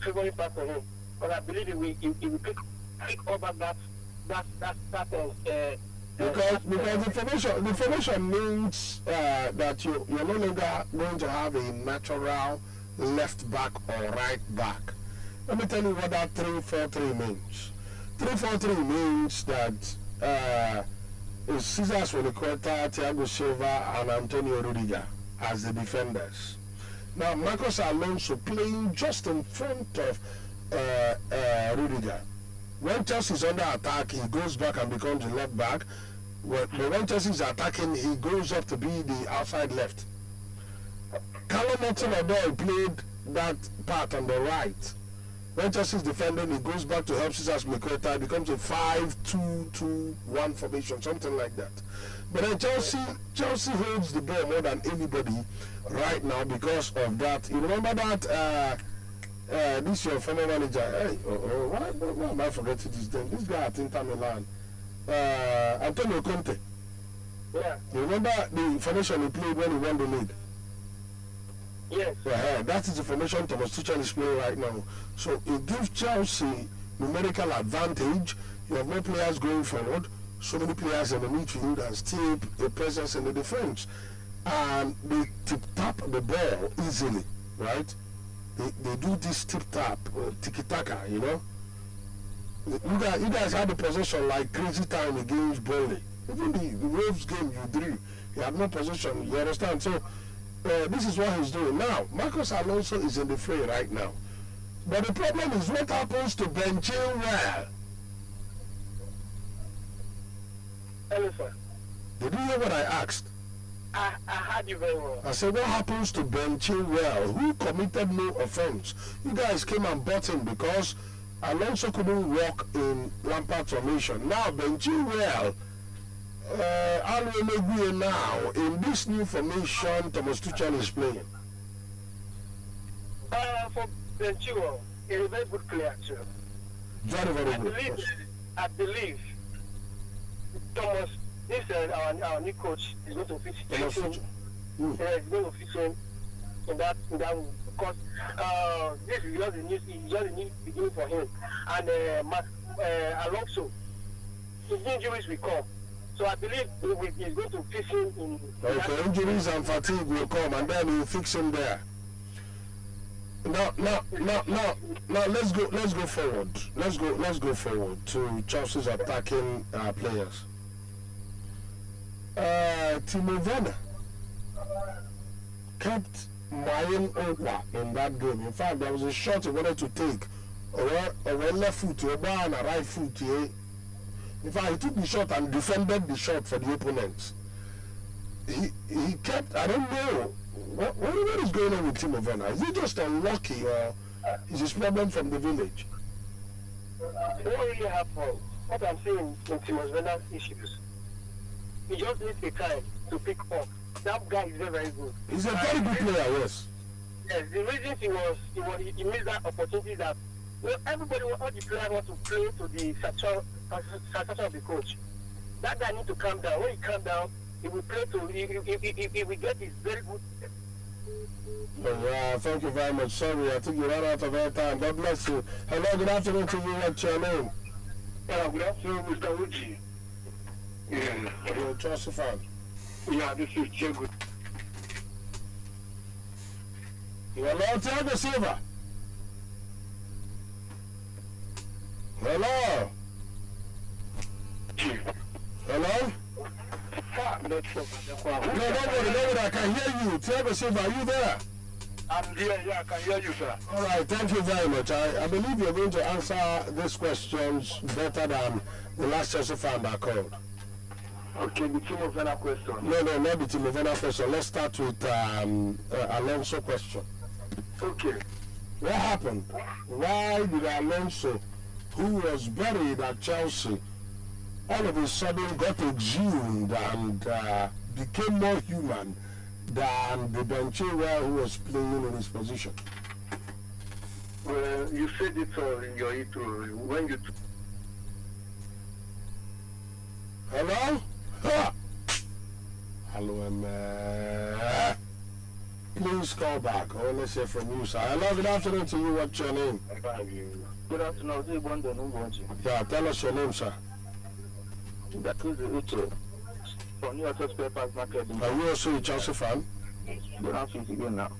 favorite part for him. But I believe he will pick over that because the formation means that you're no longer going to have a natural left back or right back. Let me tell you what that 3-4-3 means. 3-4-3 means that it's Cesar Azpilicueta, Thiago Silva, and Antonio Rudiger as the defenders. Now Marcos Alonso playing just in front of Rudiger. When Chelsea is under attack, he goes back and becomes the left back. But when Chelsea is attacking, he goes up to be the outside left. Callum Hudson-Odoi played that part on the right. When Chelsea is defending, he goes back to help Cesar Azpilicueta. It becomes a 5-2-2-1 formation, something like that. But then Chelsea holds the ball more than anybody right now because of that. You remember that this your former manager? Hey, why am I forgetting his name? This guy at Inter Milan, Antonio Conte. Yeah. You remember the formation he played when he won the league? Yes. That is the formation Thomas Tuchel is playing right now. So it gives Chelsea numerical advantage. You have more players going forward, so many players in the midfield, and still a presence in the defense. And they tap the ball easily, right? They do this tip-tap, tiki-taka, you know. You guys had the possession like crazy time against Burnley. Even the Wolves game you drew, you had no possession, you understand? So this is what he's doing. Now, Marcos Alonso is in the fray right now. But the problem is what happens to Ben Chilwell? Hello, sir. Did you hear what I asked? I heard you very well. I said, what happens to Ben Chilwell, who committed no offense? You guys came and bought him because Alonso couldn't walk in Lampard's formation. Now, Ben Chilwell, now, in this new formation, Thomas Tuchel is playing. For Ben Chilwell, he's a very good player, too. Very, very good. I believe Thomas, this our new coach is going to fit in. He's going to fit in that because this is just a new beginning for him. And Alonso, his injuries will come. So I believe he's going to fix him in. Okay, injuries and fatigue will come, and then he'll fix him there. Now, let's go forward. Let's go forward to Chelsea's attacking players. Timo Werner kept Mayen Okwa in that game. In fact, there was a shot he wanted to take, or left foot to a bar and a right foot here. In fact, he took the shot and defended the shot for the opponents. He kept, I don't know, what is going on with Timo Werner? Is he just unlucky, or is his problem from the village? What really happened, what I'm saying in Timo Werner's issues, he just needs a time to pick up. That guy is very, very good. He's a very good player, yes. Yes, the reason he missed that opportunity that everybody, all the players want to play to the satisfaction of the coach. That guy needs to calm down. When he calm down, he will play to, he will get his very good Oh, yeah, thank you very much. Sorry, I think you ran out of airtime. God bless you. Hello, good afternoon to you. What's your name? Good afternoon, Mr. Uji. Yeah. You're a Chelsea fan. Yeah, this is Chego. Hello, Tiago Silva. Hello. Hello? No, don't worry, I can hear you. Tiago Silva, are you there? I'm here, yeah, I can hear you, sir. All right, thank you very much. I believe you're going to answer these questions better than the last Chelsea fan that called. Okay, the team of Vena question. No, not the team of Vena question. Let's start with Alonso question. Okay. What happened? Why did Alonso, who was buried at Chelsea, all of a sudden got exhumed and became more human than the Benchira who was playing in his position? Well, you said it in your intro when you. Hello? Hello, please call back. Oh, let's hear from you, sir. Hello, good afternoon to you. What's your name? Good afternoon. Yeah, tell us your name, sir. That is the Uche. From New York Papers Market. Are you also a Chelsea fan? Good afternoon again now.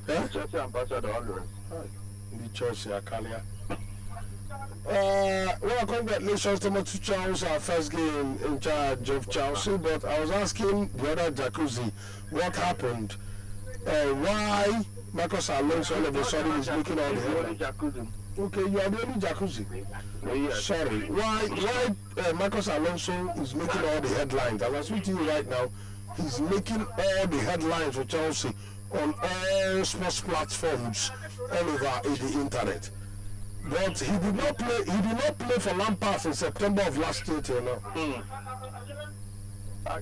Yeah? Chelsea ambassador always. The Chelsea, Akalia. Well, congratulations to Tuchel's our first game in charge of Chelsea, but I was asking the other Jacuzzi what happened. Why Marcus Alonso all of a sudden is making all the headlines. Okay, you are the only Jacuzzi. Yes. Sorry. Why Marcus Alonso is making all the headlines? As I speak to you right now, he's making all the headlines for Chelsea on all sports platforms all over the internet. But he did not play. He did not play for Lampard in September of last year. You know.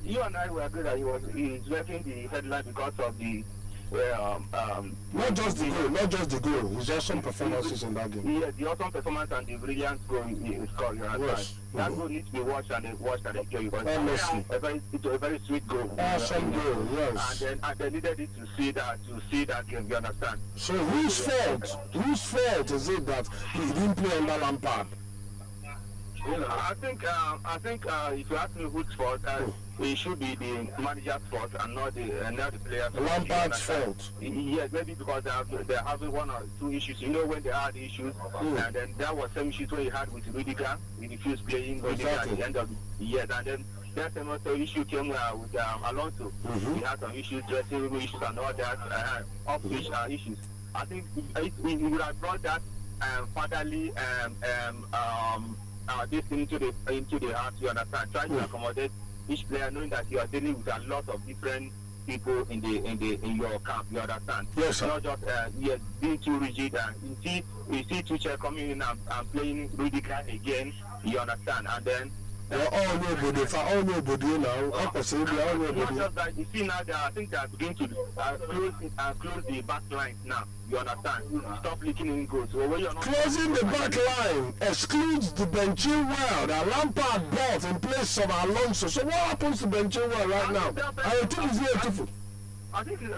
You and I were agreed that he is making the headline because of the. Not just the goal. It's just some performances in that game. Yeah, the awesome performance and the brilliant goal he scored. Yes. That goal needs to be watched and enjoyed because it's a very sweet goal. Awesome goal, yes. And they needed it to see that game. You understand? So whose fault is it that he didn't play under Lampard? I think if you ask me whose fault, it should be the manager's fault and not the players. Lampard's fault. Yes, maybe because they're having one or two issues. You know, when they had issues, and then there was some issues when he had with Rudiger. He refused playing Rudiger at the end of the year, and then that same also issue came with Alonso. He had some issues, dressing room issues, and all that off-pitch issues. I think he would have brought that fatherly this into the heart. You understand? Trying to accommodate each player, knowing that you are dealing with a lot of different people in your camp. You understand? Yes, sir. Not just being too rigid. You see Tuchel coming in and playing Rudiger again. You understand? And then. All nobody now. Not just that. You see now, I think they are beginning to close the back lines now. You understand? Stop leaking in goals. So when you're not closing the back line excludes the Benchira that Lampard bought in place of Alonso. So what happens to Benchira right now? I think it's beautiful. I think it's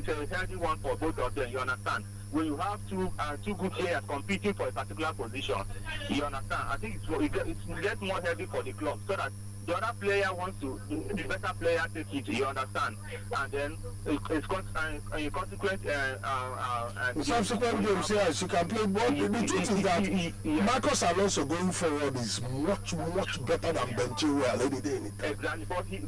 a healthy one for both of them. You understand? When you have two good players competing for a particular position, you understand? I think it gets more heavy for the club so that the other player wants to, the better player take it, you understand? And then it's consequent. The subsequent games, yes, you can play. But the truth is that Marcus Alonso going forward is much better than Benchira any day. Exactly, but he's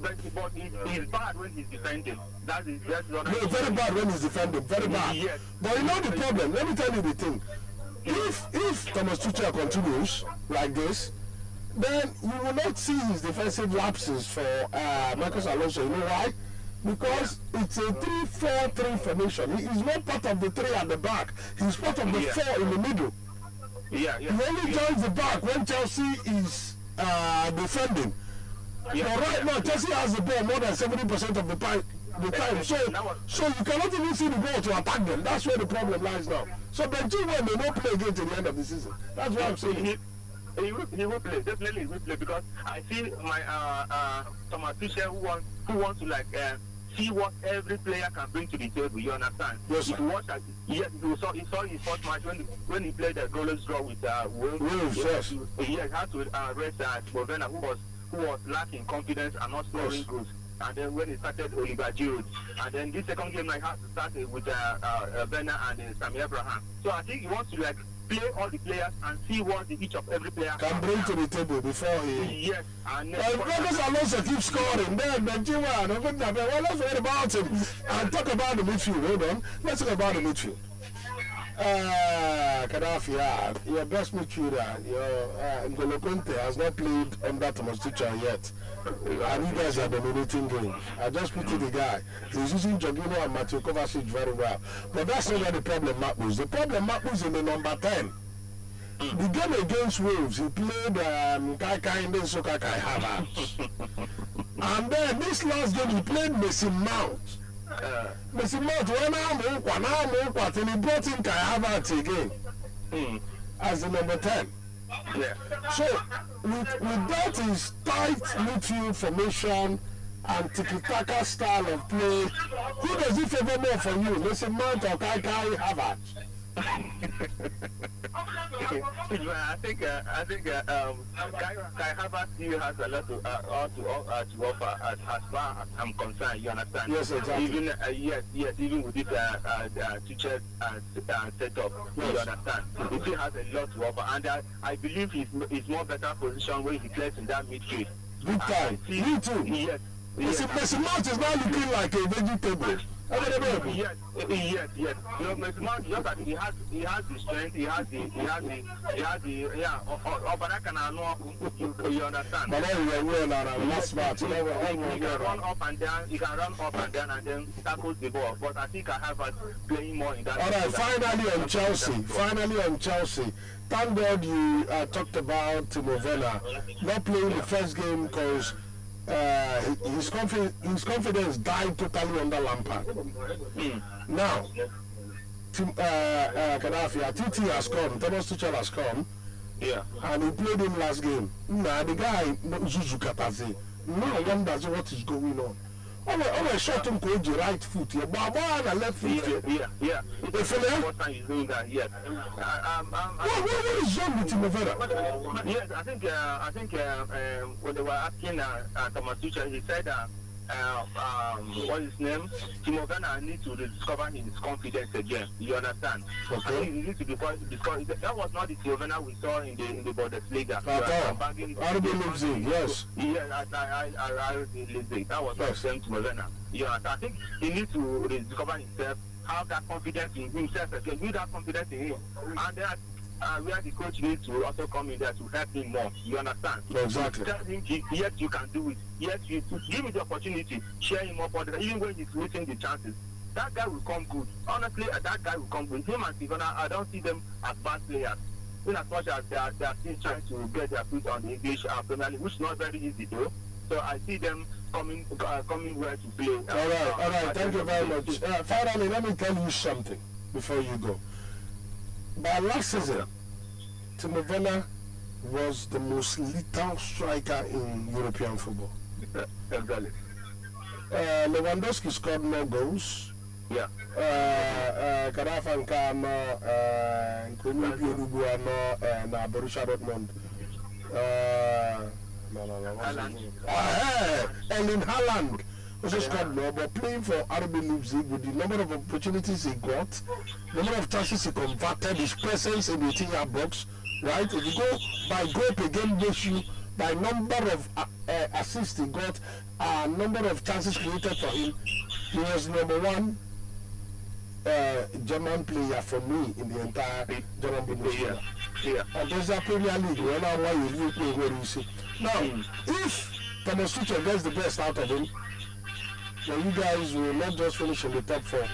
bad when he's defending. That's very bad when he's defending, very bad. Yes. But you know the problem. Let me tell you the thing. If Thomas Tuchel continues like this, then you will not see his defensive lapses for Marcus Alonso. You know why? Because it's a 3-4-3 formation. He is not part of the 3 at the back. He's part of the 4 in the middle. He only joins the back when Chelsea is defending. But right now, Chelsea has the ball more than 70% of the time. So you cannot even see the ball to attack them. That's where the problem lies now. So Benchira may not play again till the end of the season. That's what I'm saying. He will play, definitely he will play, because I see my Thomas Tuchel who wants to see what every player can bring to the table. You understand? Yes, sir. If you watch that, yes, you saw his first match when he played the goalless draw with Wolves. Yes. He had to rest Movena, who was lacking confidence and not scoring goals. And then when he started Oliver Giroud, and then this second game I had to start with Bena and Sammy Abraham. So I think he wants to like play all the players and see what each of every player can bring to the table before he. Yes, and Marcus Alonso keeps scoring. Then Benjamin, well, let's read about him and talk about the midfield. Hold on, let's talk about the midfield. Gaddafi, your best midfielder, your N'Golo Kante has not played under Thomas Tuchel yet. And you guys are dominating games. I just pity the guy. He's using Jorginho and Mateo Kovacic very well. But that's not where the problem was. The problem was in the number 10. The game against Wolves, he played Kai and then Soka Kai Havertz. And then this last game, he played Mason Mount. Mason Mount, and he brought in Kai Havertz again as the number 10. Yeah. So, with that his tight midfield formation and tiki-taka style of play, who does it favor more for you, Mason Mount or Kai Havertz? I think Kai Havertz still has a lot to offer as far as I'm concerned. You understand? Yes, exactly. Even even with this teacher setup, you understand? He still has a lot to offer, and I believe he's more better position when he plays in that midfield. Good time. Me too. Yes. Mason Mount is not looking like a vegetable. Yes. You know, Mason Mount, just that he has the strength, he has the you understand? But last match, he can run up and down, and then tackles the ball. But I think I have us playing more in that. All right, finally on Chelsea. Thank God you talked about Timo Werner not playing the first game because his confidence died totally under Lampard. Now, Gaddafi, TT has come, Thomas Tuchel has come, and he played him last game. Now, the guy, Zuzu Kataze, no one does what is going on. Oh, shot him to the right foot here, but on left foot here. Yeah. It's the first time he's doing that, yes. What is wrong with Timo Werner? Yes, I think when they were asking Thomas Tuchel, he said what is his name? Timo Werner needs to rediscover his confidence again. You understand? Okay. I think he needs to discover. That was not the Timo Werner we saw in the Bundesliga. RB Leipzig, yes. Yes, RB Leipzig. That was not the same Timo Werner. You understand? I think he needs to rediscover himself, have that confidence in himself again, build that confidence in him, and then where the coach needs to also come in there to help him more. You understand? Exactly. Tell him, yes, you can do it. Yes, you give him the opportunity, share him up on even when he's missing the chances. That guy will come good. Honestly, that guy will come good. Him and Sivana, I don't see them as bad players. In as much as they are still trying to get their feet on the English Premier League, which is not very easy though. So I see them coming where to play. All right. Thank you very much. Finally, let me tell you something before you go. By last season, Timo Werner was the most lethal striker in European football. Exactly. Lewandowski scored more goals. Yeah. Gaddafi and Kano, Nkomi Uruguay, and Borussia Dortmund. Erling Haaland also scored more, but playing for RB Leipzig with the number of opportunities he got, the number of chances he converted, his presence in the 18-yard box, right? If you go by goal per game ratio, by number of assists he got, number of chances created for him, he was number one German player for me in the entire German Bundesliga. And there's a Premier League, why you play where you see. Now, if Thomas Tuchel gets the best out of him, then you guys will not just finish in the top 4.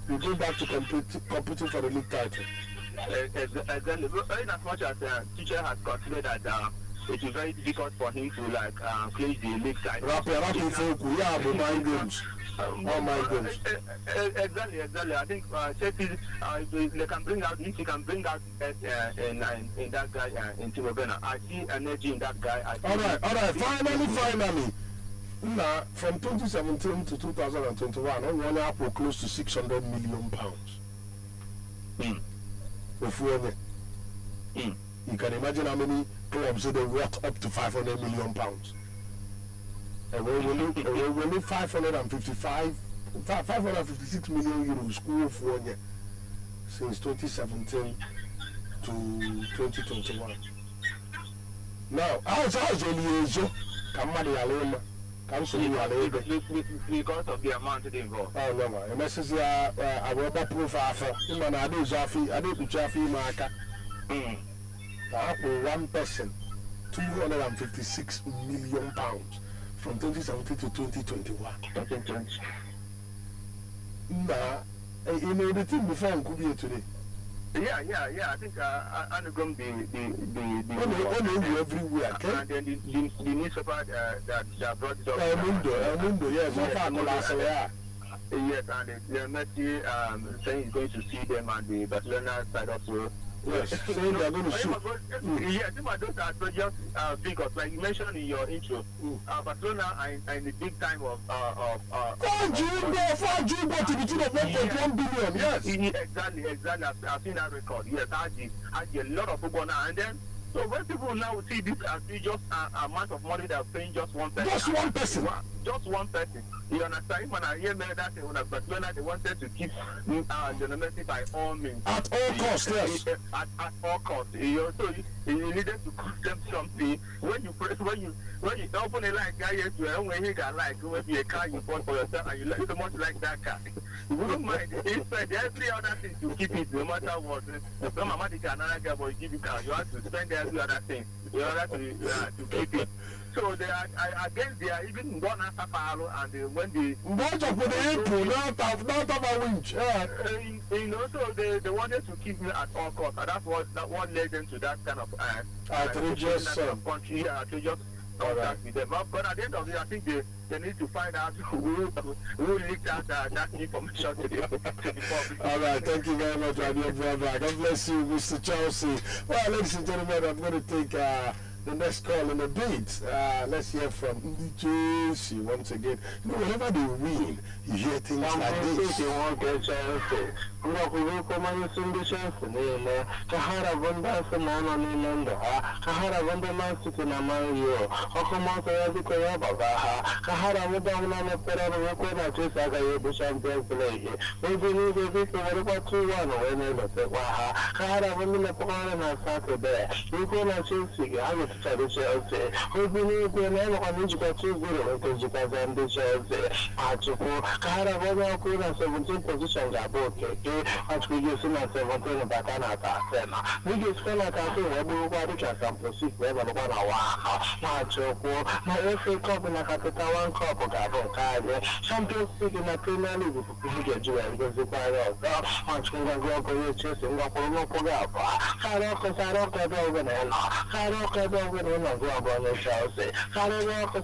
You go back to competing for the league title. Exactly. In as much as Tuchel has considered that it is very difficult for him to clinch the league title. Rapid folk, we have the mind games. Oh my goodness. Exactly. I think Chelsea, they can bring out, if he can bring out in that guy, in Timo Werner. I see energy in that guy. All right. Finally. Now, from 2017 to 2021, we won up close to 600 million pounds. You can imagine how many clubs they worth up to 500 million pounds. And we will need 556 million euros school for since 2017 to 2021. Now, how's Eliezo? Because of the amount involved. Oh, no, a message I will not prove after. I do one person, 256 million pounds from 2017 to 2021. Nah, you know the thing before I could be here today. Yeah. I think I'm going to be everywhere. Okay? And then the newspaper that brought it up. El Mundo, yes, yes, and the Messi saying he's going to see them and the Barcelona side also. Yes, saying they are going to shoot. Yes, those are just figures like you mentioned in your intro. Barcelona are in the big time of 4 June to the tune of 1.1 billion. Yes, exactly. I've seen that record. Yes, I a lot of football now, and then so when people now see this as just amount of money they're paying just one person. Just one person. You understand? When I hear that when Barcelona they wanted to keep Lionel Messi by all means. At all costs, yes. At all costs. So you needed to cost them something. When you open a like guy here to when he got like maybe a car you bought for yourself and you like so much like that car. You wouldn't mind spend every other thing to keep it no matter what. Some amount another guy will give you car. You have to spend every other thing in order to keep it. So they are against they are even gone after Paulo and when they not of the April, not of a winch. So they wanted to keep me at all costs, and that's what led them to that kind of outrageous country, outrageous contact with them. But at the end of it, I think they need to find out who leaked out that information to the public. All right, thank you very much, my dear brother. God bless you, Mr. Chelsea. Well, ladies and gentlemen, I'm going to take the next call in a bit. Let's hear from Chelsea once again. You know, whenever they win, you hear things like this. You won't get Chelsea. Kahara Bunda Sanana Nilanda, Kahara Bunda Masiki Namayo, Okomoto Yadikoya Babaha, Kahara Mudana Pera Rokona Tisaga Yabushan Play. Maybe you need to about 2-1 when they look at Waha, Kahara Bunda Pona Saturday. You can Chelsea, I would try to Chelsea. Who believe the name on which got 2-0 because you can send the Chelsea. Kahara Bunda Kuna 17 positions are both. As we use in 17 Batana Sena. We use Fenata, everybody can proceed wherever one hour. My FA Cup in a Capital Cup of Gabo, Champions League in a Premier League to get you because the fire of much going to go for your chest and go for no Pogapa. Haraka over and Haraka over and go on the Chelsea. Haraka.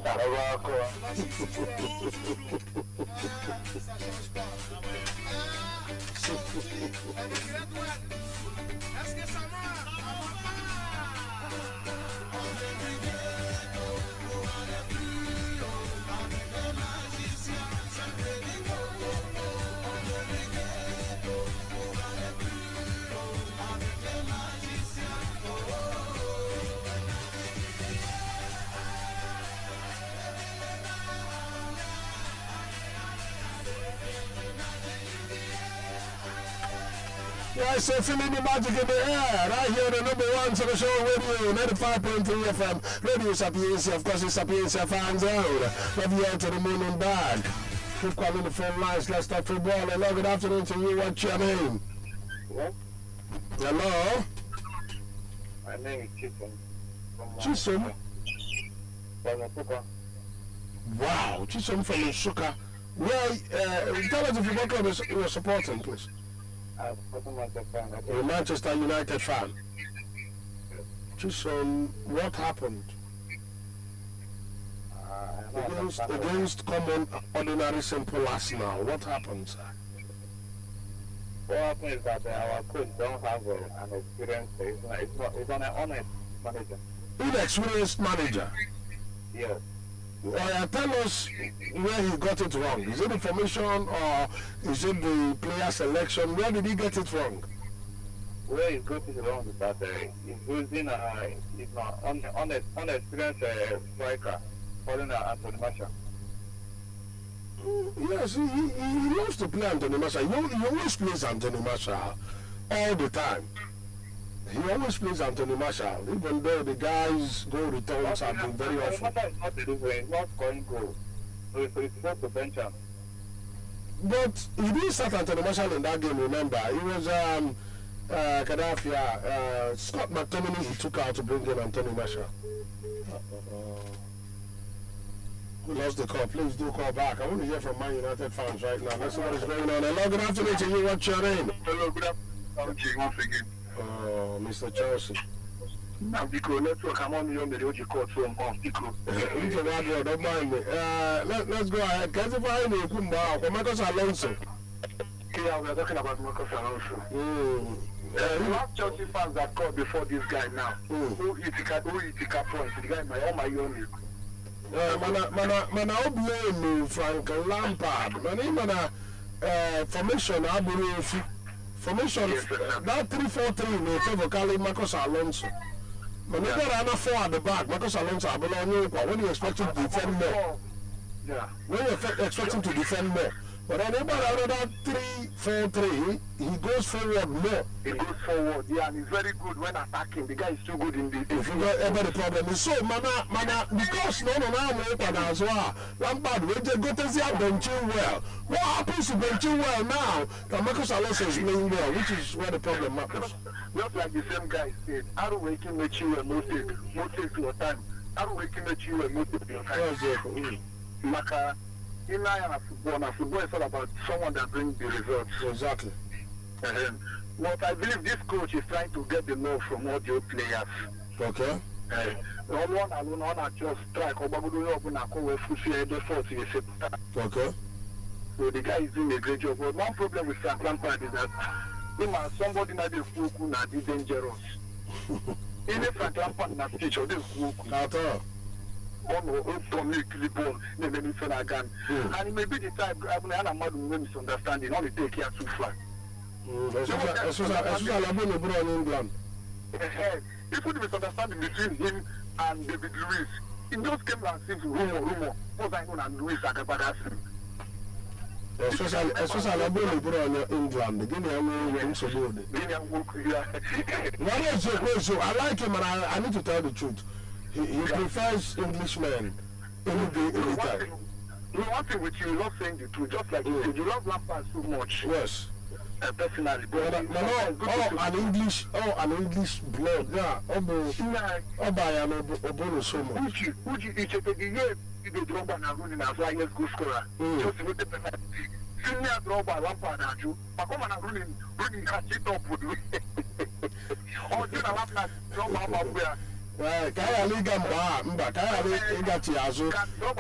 Yes, so feeling the magic in the air, right here on the number one social radio, 95.3 FM, Radio Sapientia, of course, it's Sapientia fans out. Love you all to the moon and back. Keep calling the phone lines, let's talk football. Hello, good afternoon to you, what's your name? Hello? My name is Chisom. Chisom? Wow, Chisom from Nsukka. Well, tell us the football club you're supporting, please. I'm a Manchester United fan. Chisom, what happened? Against common, ordinary, simple Arsenal. What happened, sir? What happened is that our coach don't have an experience. It's an honest manager. Inexperienced manager? Yes. Tell us where he got it wrong. Is it the formation or is it the player selection? Where did he get it wrong? Where he got it wrong is that he's using he's not unexperienced striker, following Anthony Marshall. Yes, he loves to play Anthony Marshall. He always plays Anthony Marshall all the time. He always plays Anthony Marshall, even though the guys' goal returns have been very often. Marshall is not delivering, not scoring goals. So it's supposed to bench him. But he didn't start Anthony Marshall in that game, remember. It was Gaddafi, Scott McTominay he took out to bring in Anthony Marshall. We lost the call. Please do call back. I want to hear from Man United fans right now. Let's see what is going on. Hello, good afternoon to you. What's your name? Hello, good afternoon. Once again. Mr. Chelsea. Now, Dico, network, I'm on the OG court from Dico. Don't mind me. Let's go ahead. Can you find me? Marcos Alonso. Yeah, we are talking about Marcos Alonso. You have Chelsea fans that called before this guy now. Who Itika points? The guy in my own. Mana blame Frank Lampard. Mana formation formation that 3-4-3 in favor of Marcos Alonso. When you got 4 at the back, Marcos Alonso when you expect him to defend more. Yeah. When you expect him to defend more. But then another 3-4-3, he goes forward more. He goes forward, yeah, and he's very good when attacking. The guy is too good in the. If you got ever the problem is so mana because no as well. Lampard we just go to see benching well. What happens to benching well now? That Marcos Alonso is playing well, which is where the problem happens. Just like the same guy said, I don't wake him with you and most take your time. I don't wake him with you and most take your time. Maka. In football is all about someone that brings the results. Exactly. What I believe this coach is trying to get the love from all the players. Okay. One alone, just strike. Okay. So the guy is doing a great job. But one problem with Frank Lampard is that him and somebody na dey fuku na dey dangerous. Even Frank Lampard na pitch or dey fuku. At all. From me ball, again. And it may be the type of misunderstanding, only take care too far. England. Even the misunderstanding between him and David Luiz, it just came and seems rumor. What I know and Luiz Agabadas. Especially England. I like him and I need to tell the truth. He prefers Englishmen any day, any time. One thing with you, not saying the truth, just like you said, you love Lampard so much. Yes. Personally, but an English blood, yeah. Obo so much. Uji, the drummer and running as highest goal scorer. Just to the penalty. Senior drummer, Lampard and you. But come on, running catch it up with me. Or do not have that drummer. Kaya liga mba kaya liga chiazu no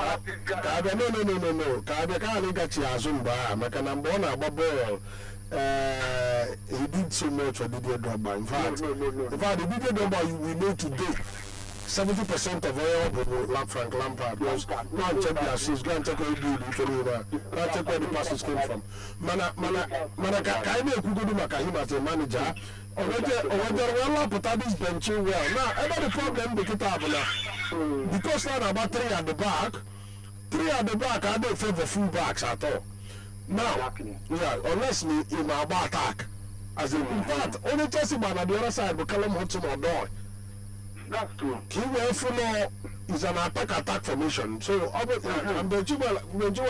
kaya liga chiazu mba maka na mbo na agba ball he did so much for Didier Drogba. In fact the Didier Drogba we know today 70% of all Frank Lampard was go and check the assists, go and check what he did go and check where the passes came from. Mana kaya kugodu maka him as a manager. Already well put this benching well. Now, about the problem they get up now. Because now about 3 at the back, I don't favor full backs at all. Now, yeah, unless me in my attack. As in fact, only Chelsea man on the other side will call him Hudson or Doy. That's true. Is an attack formation. So I'm benching well,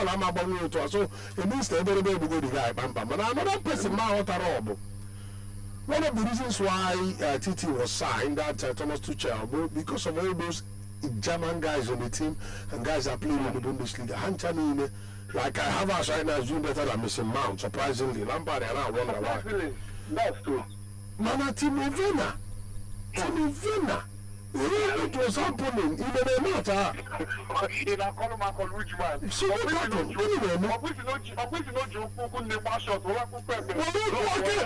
I'm about you to so it means that everybody will go the guy, But another person now what a one of the reasons why TT was signed, that Thomas Tuchel, because of all those German guys on the team and guys that play in the Bundesliga. Hanchani, like I have us right now, is doing better than Missing Mount, surprisingly. Lampard and I wonder why. That's true. Mana Timo Werner. It was happening in the matter. In a column, which man? So what happened?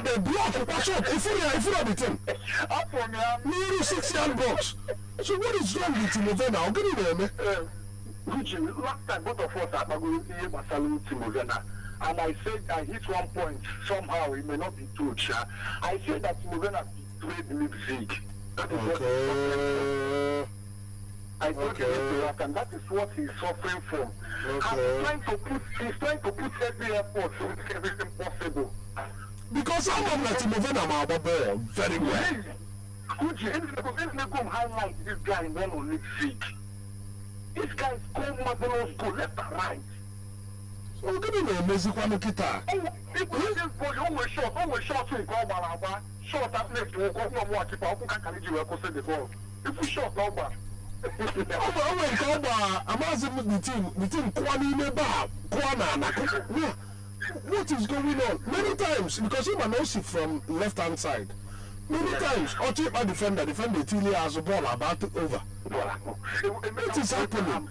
They block the shot. If you have the team. Nearly 6 yard box. So what is wrong with Timo Werner? I'll get it there, man. which last time both of us are going to hear Masalu Timovena. And I said I hit one point, somehow it may not be true, I said that Timovena betrayed Leipzig. That is what I told him that, and that is what he's suffering from. And he's trying to put every effort to make everything possible. Because I'm not letting Timovena ball very well. Could you highlight this guy in one on Leipzig? This guy is called marvelous goal left and right. So we're going to amazing one guitar. People this boy always short to go Balaba, short at left to go no more keep up can carry you across the ball. If we short over. I'm asking the team Kwani Neba, Kwana. What is going on? Many times, because him and Osi from left hand side. Many times, or keep a defender till he has a ball about to over. What is happening?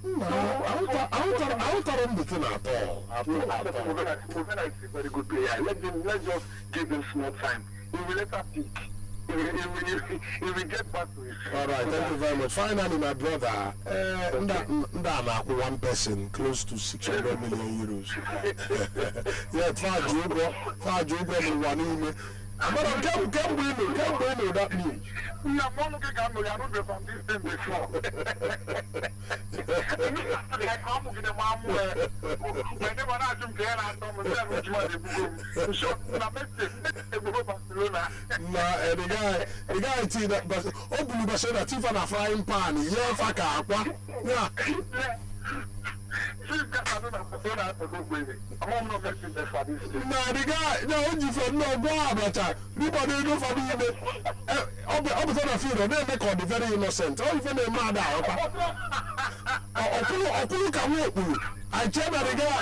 No, I don't tell him the thing at all. Movena is a very good player. Let's just give him small time. He will later peak. He will get back to his. All right, thank you very much. Finally, my brother, one person close to 600 million euros. Yeah, far Jogo, one. But I can't win that means. We are not looking at me from this thing before. The guy see that, but open said that if I'm a frying pan, yeah. I'm not messing this for this thing. No, the guy, no, you from no boy, but nobody know for me. I'll be on the field, they make all the very innocent. Oh, even a mad out. I can walk with you. I tell the guy,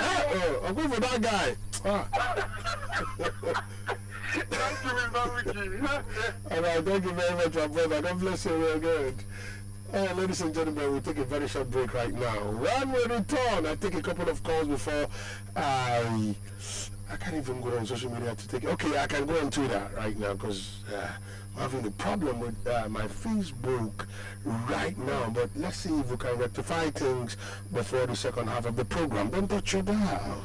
I'll go for that guy. Thank you, Mr. Wiki. All right, thank you very much, my brother. God bless you, real good. Ladies and gentlemen, we'll take a very short break right now. When we return, I take a couple of calls before I can't even go on social media to take it. Okay, I can go on Twitter right now because I'm having a problem with my Facebook right now. But let's see if we can rectify things before the second half of the program. Don't touch your dial.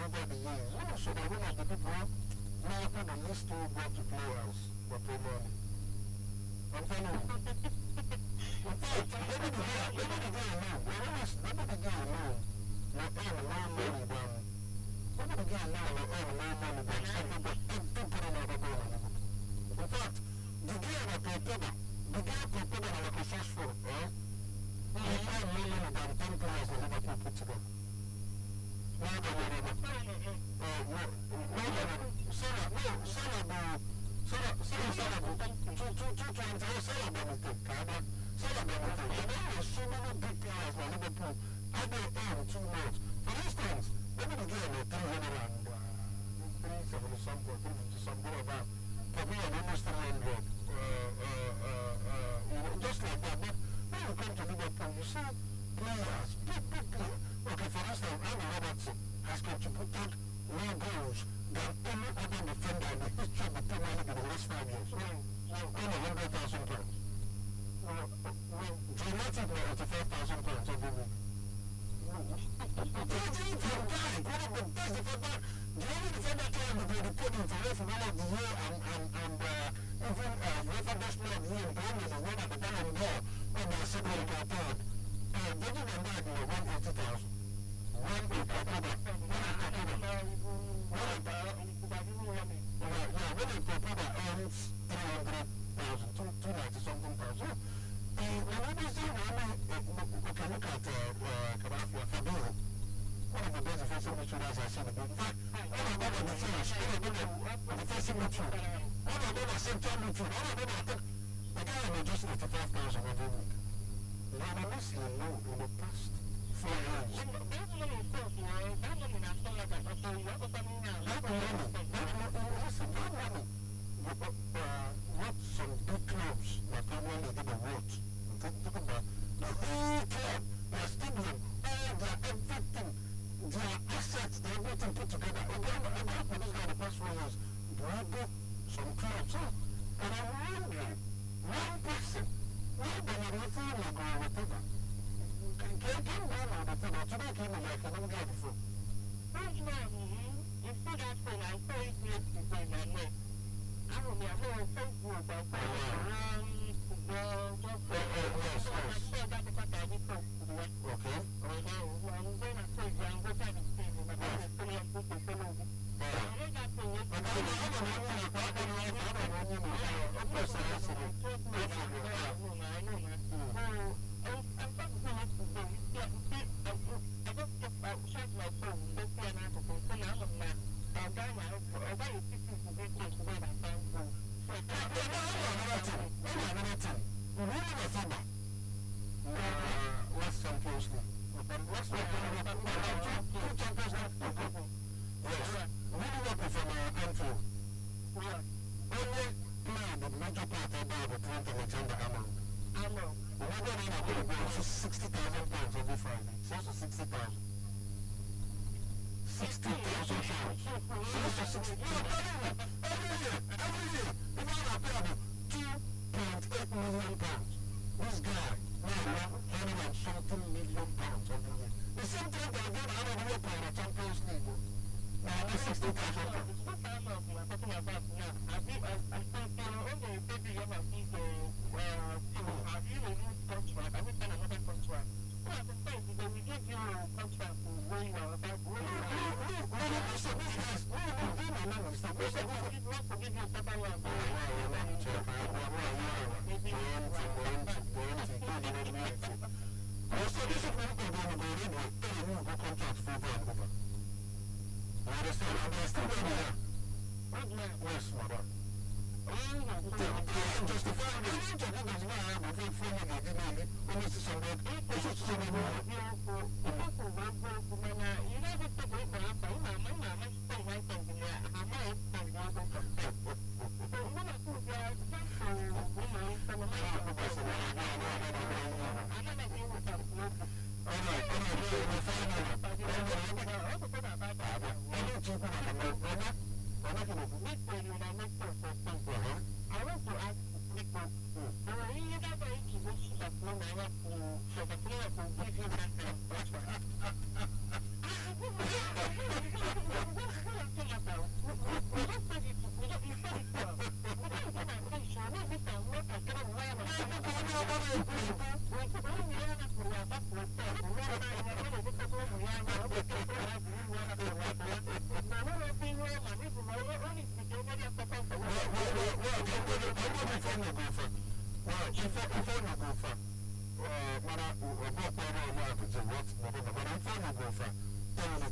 over the years. So that one of the people now put the list to go to playhouse for pay money. I'm telling you. In fact, nobody there alone. Nobody there alone. Not earn more money than. Nobody there alone will earn more money than everybody in other money. In fact, the guy that Portugal, that was successful, he earned more money than 10 players that Liverpool put together. Just like that, but when you come to Liverpool, you see players, big players. Okay, for instance, Andy Robertson has contributed more goals than any other defender in the history of the Premier League in the last 5 years. Over 100,000 pounds. Dramatic now, 85,000 pounds every week. One of the best defenders. The only defender can be the podium for one of the year and even UEFA Best Player of the Year in Premier League, one at the Ballon d'Or, and the second or third. David Van Dijk, 180,000.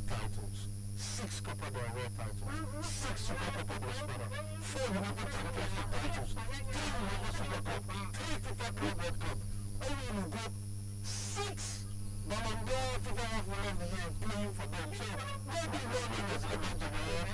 titles, 6 Copa del Rey titles, 6 Super Copa de Espada, 4 Europa Championship titles, 3 Europa Super Cup, 3 FIFA Club World Cup. Only you got 6 Ballon d'Or FIFA World Cup the year playing for them. So maybe one is a bit of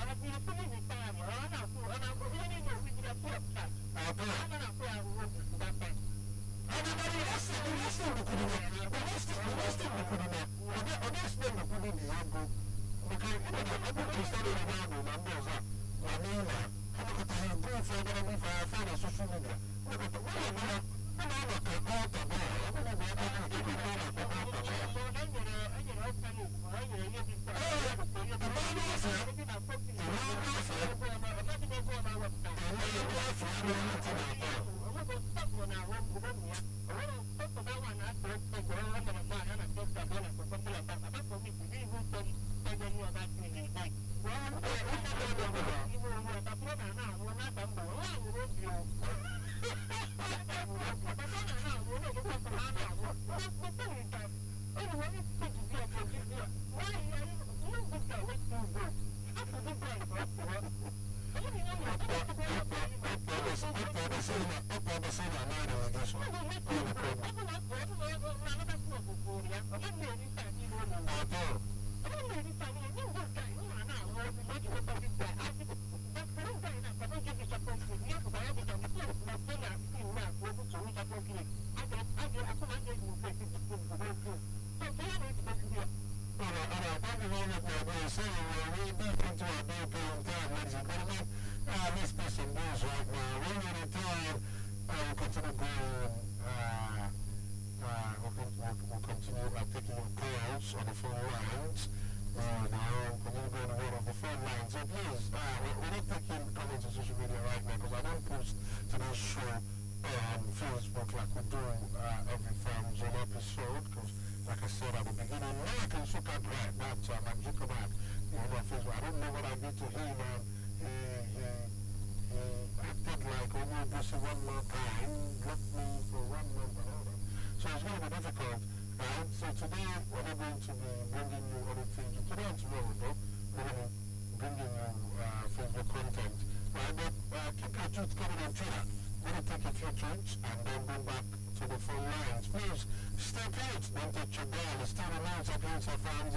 Sapientia fans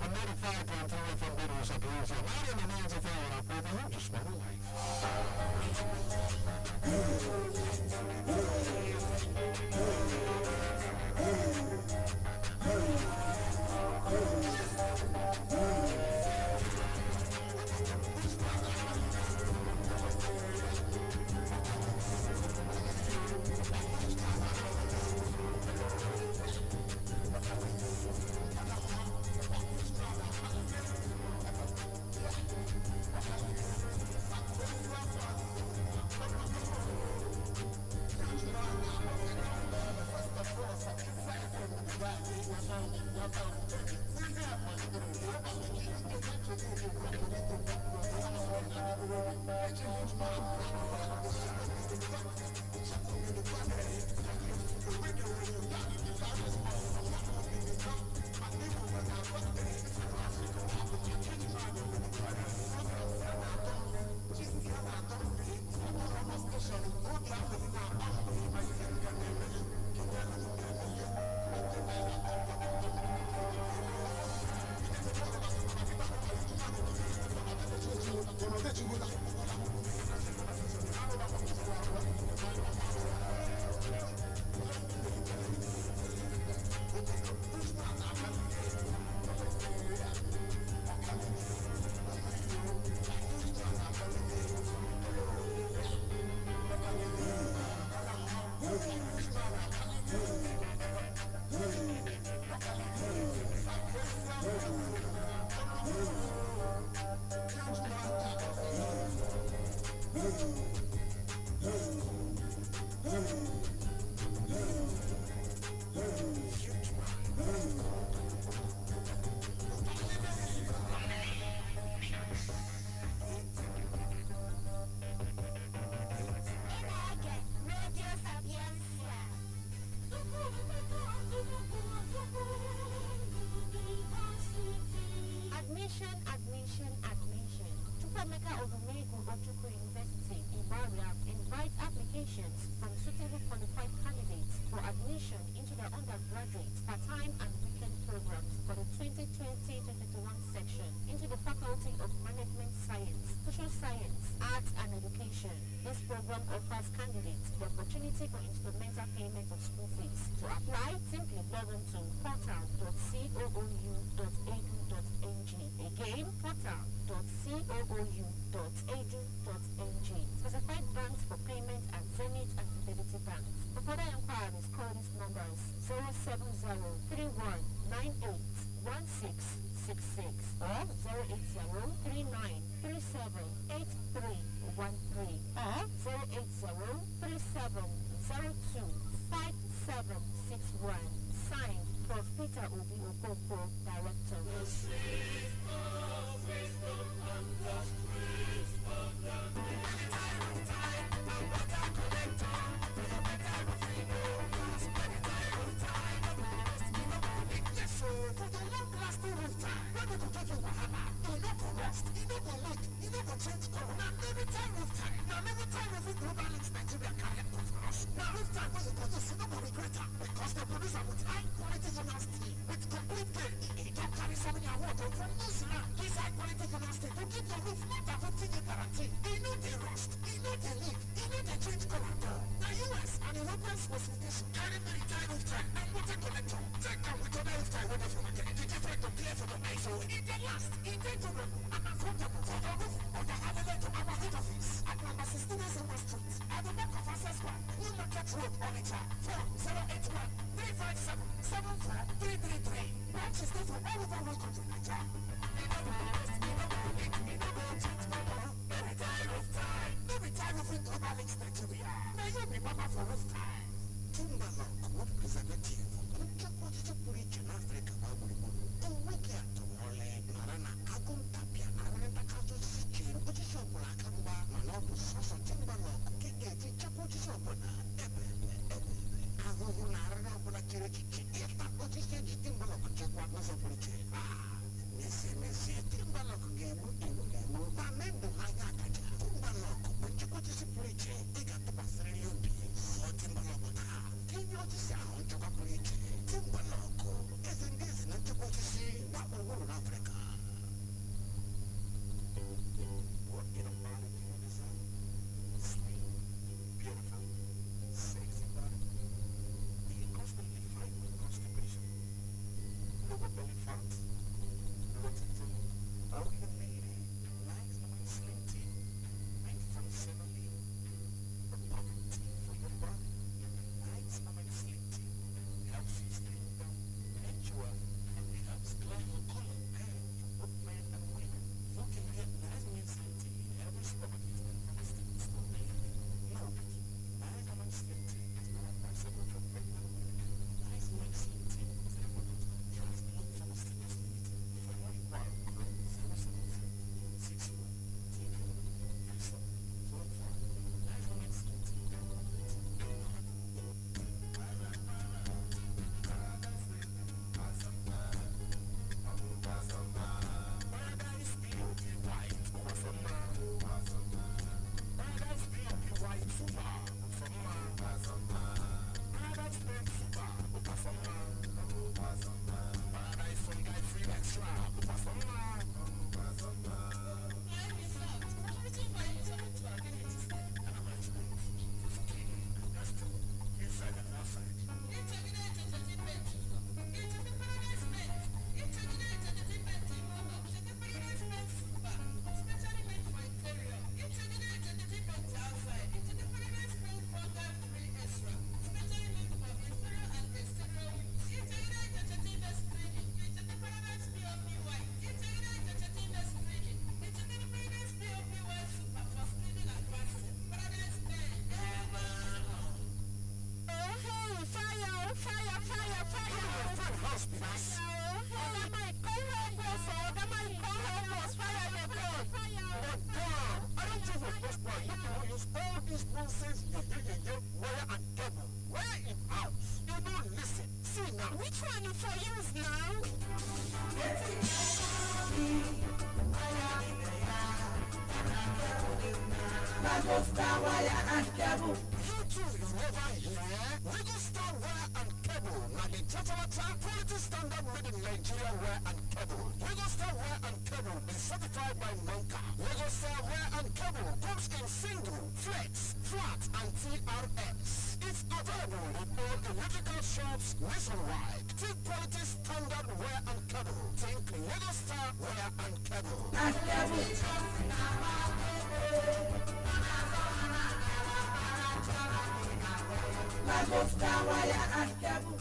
on 95.3FM Sapientia. Right in the 95 with the just smell life. maker of Umegu Ojuku University, Ibaria, invite applications from suitable qualified candidates for admission into the undergraduate, part-time and weekend programs for the 2020-2021 section into the Faculty of Management Science, Social Science, Arts and Education. This program offers candidates the opportunity for instrumental payment of school fees. To apply, simply log on to portal.coou.edu.ng. Again, portal.coou.edu.ng. Specified banks for payment at Zenith and Fidelity Banks. For further inquiries, call these numbers 070-3198-1666 or 080-3937-8313 or 080-3702-5761. Signed, Prof. Peter Obi Okonkwo, Director. Onitsha, 081-357-74333. Branches for all over the country, Nigeria. No retire roofing global links Nigeria. May you be mama for roof time. Timberlock, what representative? Which one is for use now? Star Wire and Cable. You too, you never hear? Lagos Star Wire and Cable. Now the Chatalata quality standard made in Nigeria wire and cable. Lagos Star Wire and Cable is certified by Monka. Lagos Star Wire and Cable comes in single, flex, flat, and TRX. It's available in all electrical shops nationwide. Think quality standard wire and cable. Think Lagos Star Wire and Cable. And Cable. Lagos Star Wire and Cable.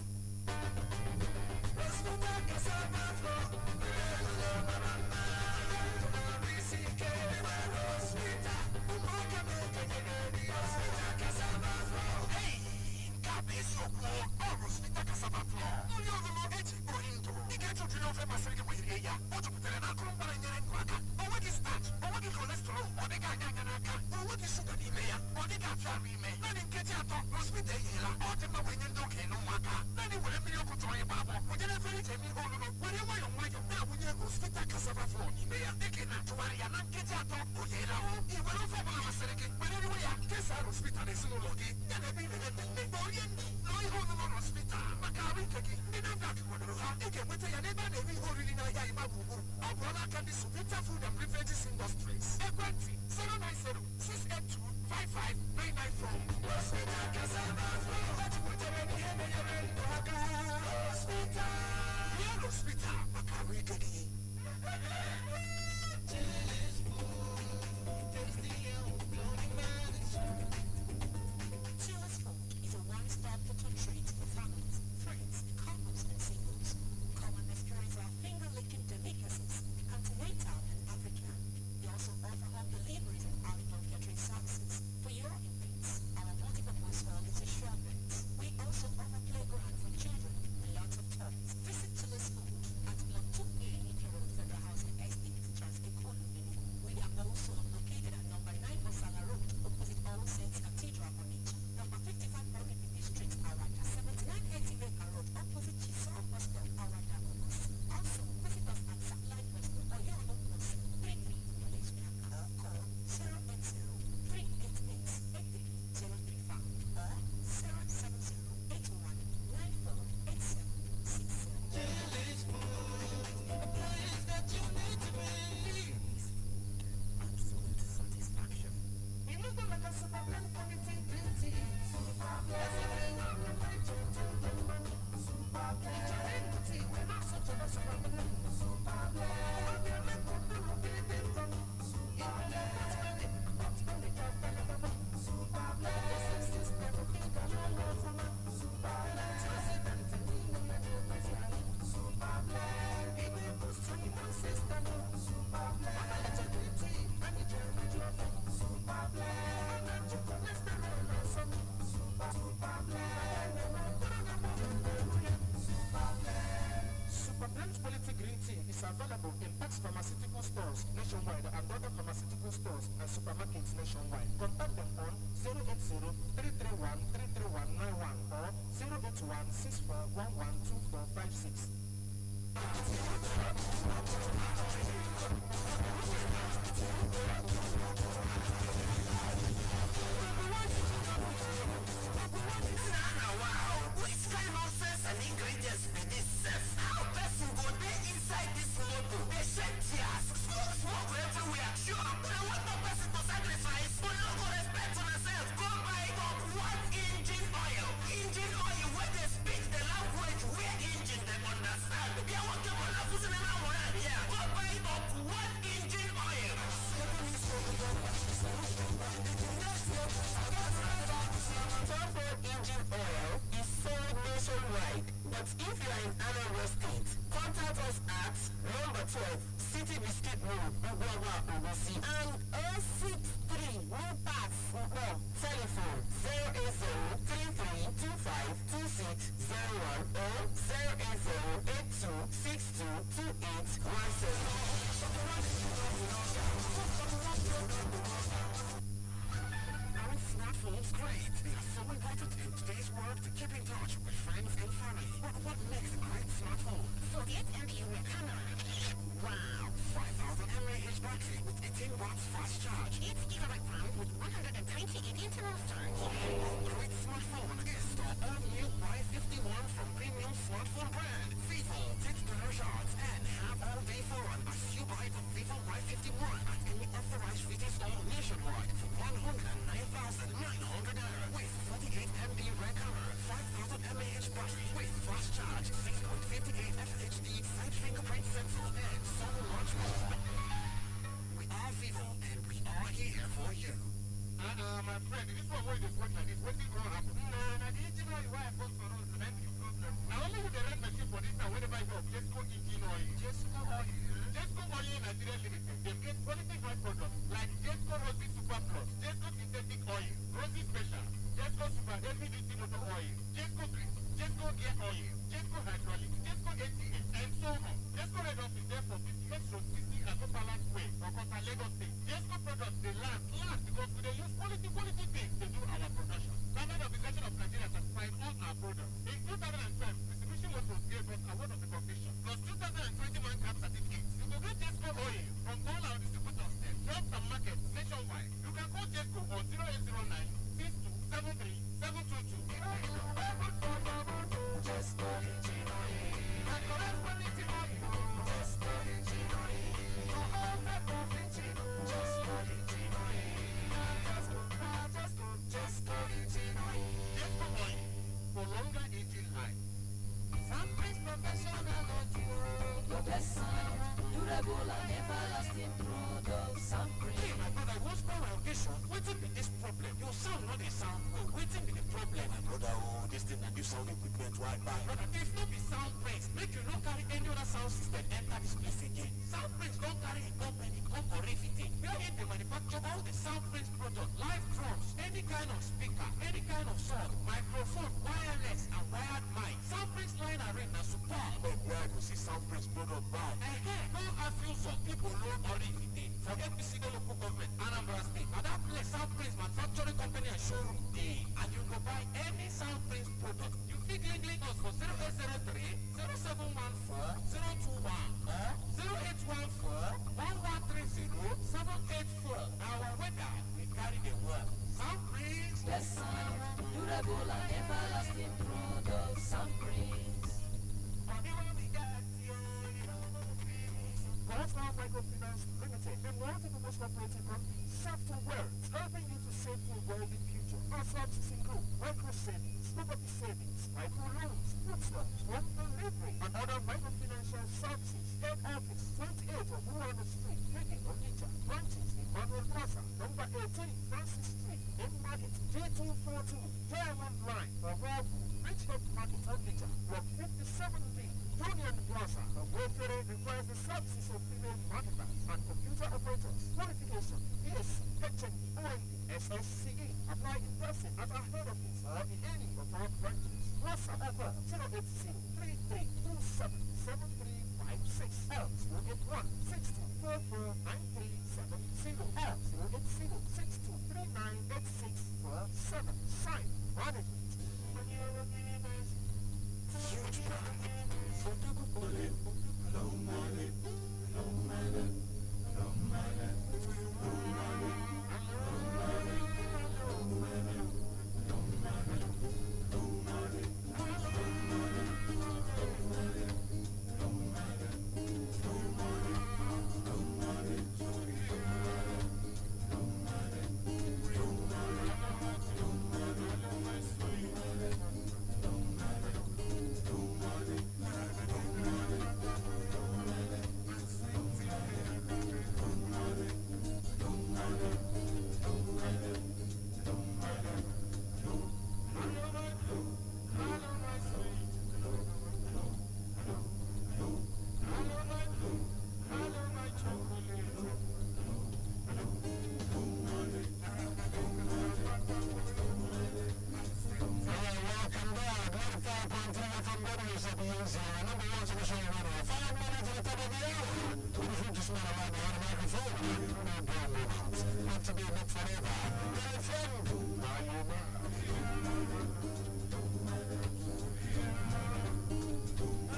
Available in Pax Pharmaceutical Stores nationwide and other pharmaceutical stores and supermarkets nationwide. Contact them on 080-331-33191 or 081-6411-2456. But if you are in Anambra State, contact us at number 12, City Biscuit Road, Ugwawa, Ogosi, and 063 New Pass, telephone 080-3325-2601 or 080-8262-2817. Smartphones great. They are so important in today's world to keep in touch with friends and family. What makes a great smartphone? 48 MB with camera. Wow! 5000 mAh battery with 18 watts fast charge. 8 GB RAM with 100 Great smartphone is the all-new Y51 from premium smartphone brand Vivo. Take the shots and have all day fun as you buy the Vivo Y51 at any authorized retail store nationwide for 109,900 naira with 48 MB rear camera, 5,000 mAh battery with fast charge, 6.58 FHD side fingerprint sensor, and so much more. We are Vivo and we are here for you. My friend, this one way this work like this, what's going to happen? I didn't know why I bought for us to make the problem. Now only with the rent machine for this now, whenever you go, just go engine oil. Just go oil. Just go oil in Nigeria Limited. They get quality high products like just go Rosy Super Plus, just go synthetic oil, Rosy Special, just go Super Heavy Duty Motor Oil, just go Grease, just go Gear Oil, just go Hydraulic, just go ATM, and so on. Just go Red Office there for 58 Road 60 and Upper Land Way, or Kota Lagos State. Just go products, they last because we use quality things to do our production. Standard Organization of Nigeria certified all our products. In 2012, Mitsubishi Motors gave us award of recognition, plus 2020 Man-Cap certificates. You can get Jesco oil from all our distributors and shops and markets nationwide. You can call Jesco on 0809 6273 722. Jesco engine oil. And correct quality oil. Jesco engine oil. For all purpose engine. Jesco engine oil. Jesco engine oil. Jesco oil. For longer engine life. Something professional or your best sign. Durable and everlasting product. Something. Hey, my brother, what's power occasion? What's be this problem? Your sound not a sound. What's be the problem? My brother, this thing and you sound equipment right by. Brother, if not be sound praise, make you not carry any other sound system enter this place again. Sound praise don't carry a company, come for everything. Where in they manufacture all the sound praise product, live drums, any kind of speaker, any kind of sound, microphone, wireless, and wired mic. Sound praise line arena support. But where you see sound praise product buy? No affuse of people low or everything. Forget the single local government, Anambra State. At that place, sound praise manufacturing company and showroom day. And you go buy any sound praise product. You fit link us for 0803 0714 021 or 0814 1130 784. Our weather, we carry the world. Sound praise. Yes, sound. Durable and everlasting product. Sound praise. National Microfinance Limited, the multi-purpose cooperative company, software, helping you to save for a wealthy future. Our services include micro savings, property savings, micro loans, food stamps, home delivery, and other microfinancial services. Head office, 28 of Ruana Street, Hidden Onitsha. Branches, Emmanuel Plaza, number 18, Francis Street, in Market, J242, Diamond Line, Ovabu, Richmond Market, Onitsha, Block 57B. Union Plaza, a welfare requires the services of female marketers and computer operators. Qualification, BSc, HND, OND, SSCE. Apply in person at our head office or in any of our branches. WhatsApp over 080-3327-7356 or 081-6244-9370 or 080-6239-8647. Sign, management. Huge brand. No money.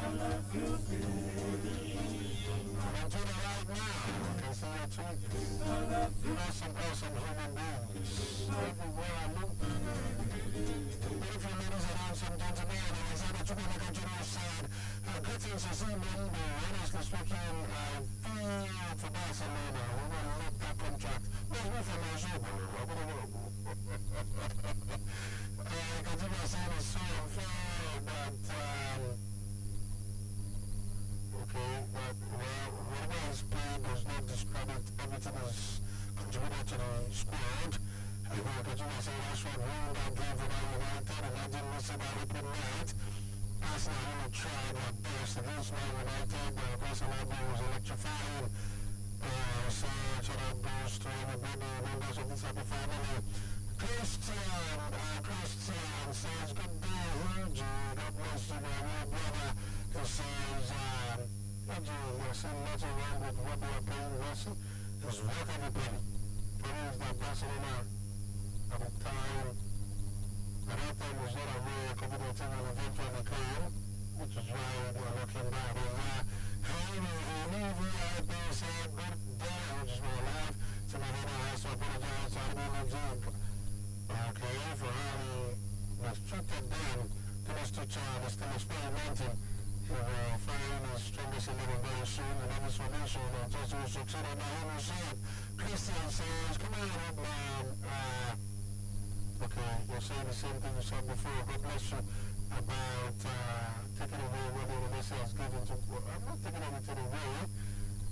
I love you. Awesome, awesome human beings. Everywhere I look. Beautiful ladies and handsome gentlemen, as I took a look at your side, greetings to see Monday. Honestly speaking, I feel for Barcelona. We're going to let that contract. There's no for Majobo. Katiba said it's so unfair that, okay, but whatever is paid does not discredit everything is contributed to the squad. Katiba said that's what ruined that game for Man United, and I didn't miss it that open night. Arsenal only tried their best against Man United, but of course another goal was electrifying. So shout out goes to everybody, members of this happy family. Christian says, good day, Huge. God bless you, my real brother. He says, there's nothing wrong with what they are playing, Messi. It's worth every penny. Penny is that Barcelona at the time was not aware COVID-19 will eventually come, which is why they are looking back over. Good day, which is my life. So my brother has to apologize to everyone. Okay, for how he restricted them to this teacher and is still experimenting. He will find his strongest 11 very soon in every formation and just to succeed on the home side. Christian says, come on up, man. Okay, you're saying the same thing you said before. God bless you about taking away what the Messi has given to. I'm not taking anything away.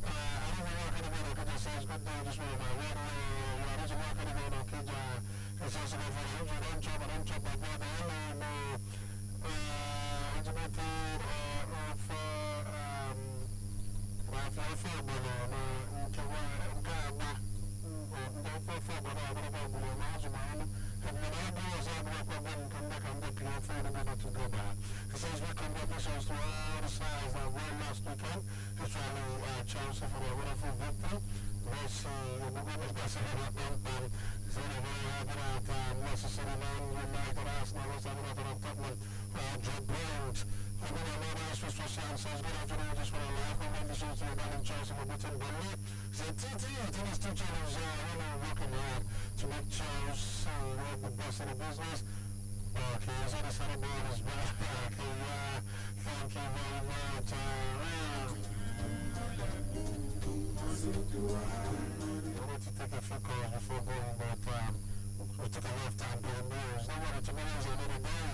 I don't know what kind of way Okija says, good day, just one of my radio. I don't know what kind of way Okija says, I don't chop my brother. Congratulations to all the sides that won last weekend, especially Chelsea for their wonderful victory. Messi, Barcelona, very happy that Manchester United, Arsenal, West Ham United, Tottenham, Joe Bryant. I'm going to know this was for Sam says, good afternoon, just for a life. Congratulations to the man in Chelsea for beating Burnley. So Tina's teacher is really working hard to make Chelsea work the best in the business. Okay, so the sunny board is back. Okay, thank you very much. I wanted to take a few calls before going, but we took a lot of time doing news. Nobody to me is another day.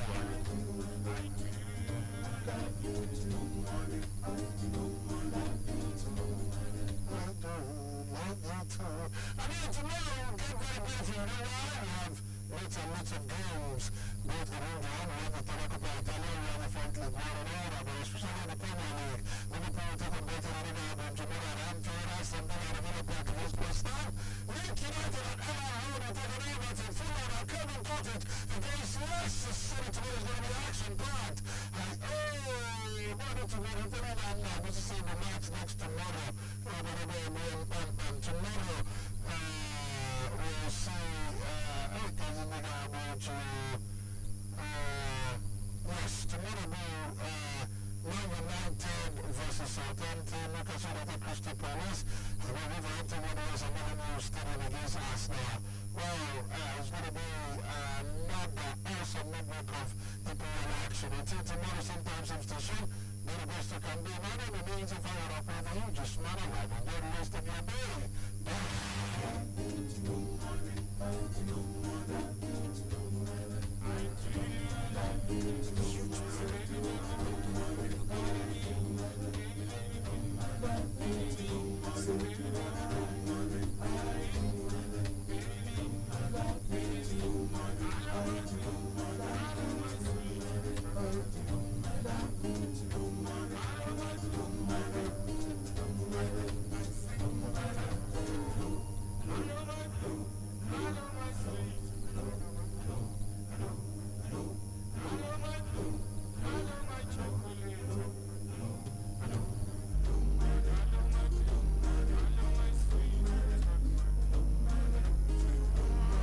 I mean, tomorrow, get very busy. You know why? We have lots of games, both around the home, we have the Tobacco Italian, we have the Frank League, but especially the Premier League. Liverpool take a better than the tomorrow at Anfield, Aston Villa at Villa Park against West Ham. Leeds United at Ellen Road will take an Everton, Fulham at Craven Cottage against Leicester City. Tomorrow is going to be action packed. And this is the match next tomorrow. Tomorrow, we'll see. Yes, tomorrow Man United versus Sapientia 95.3FM Crystal Palace, and then Wolverhampton Wanderers and Millwall Stadium against Arsenal. Well, it's going to be another awesome midweek of EPL action. Until tomorrow, sometime, same station, do the best you can do. My name is Means of Fire Up with you, just smile alive and get the rest of your day. Bye.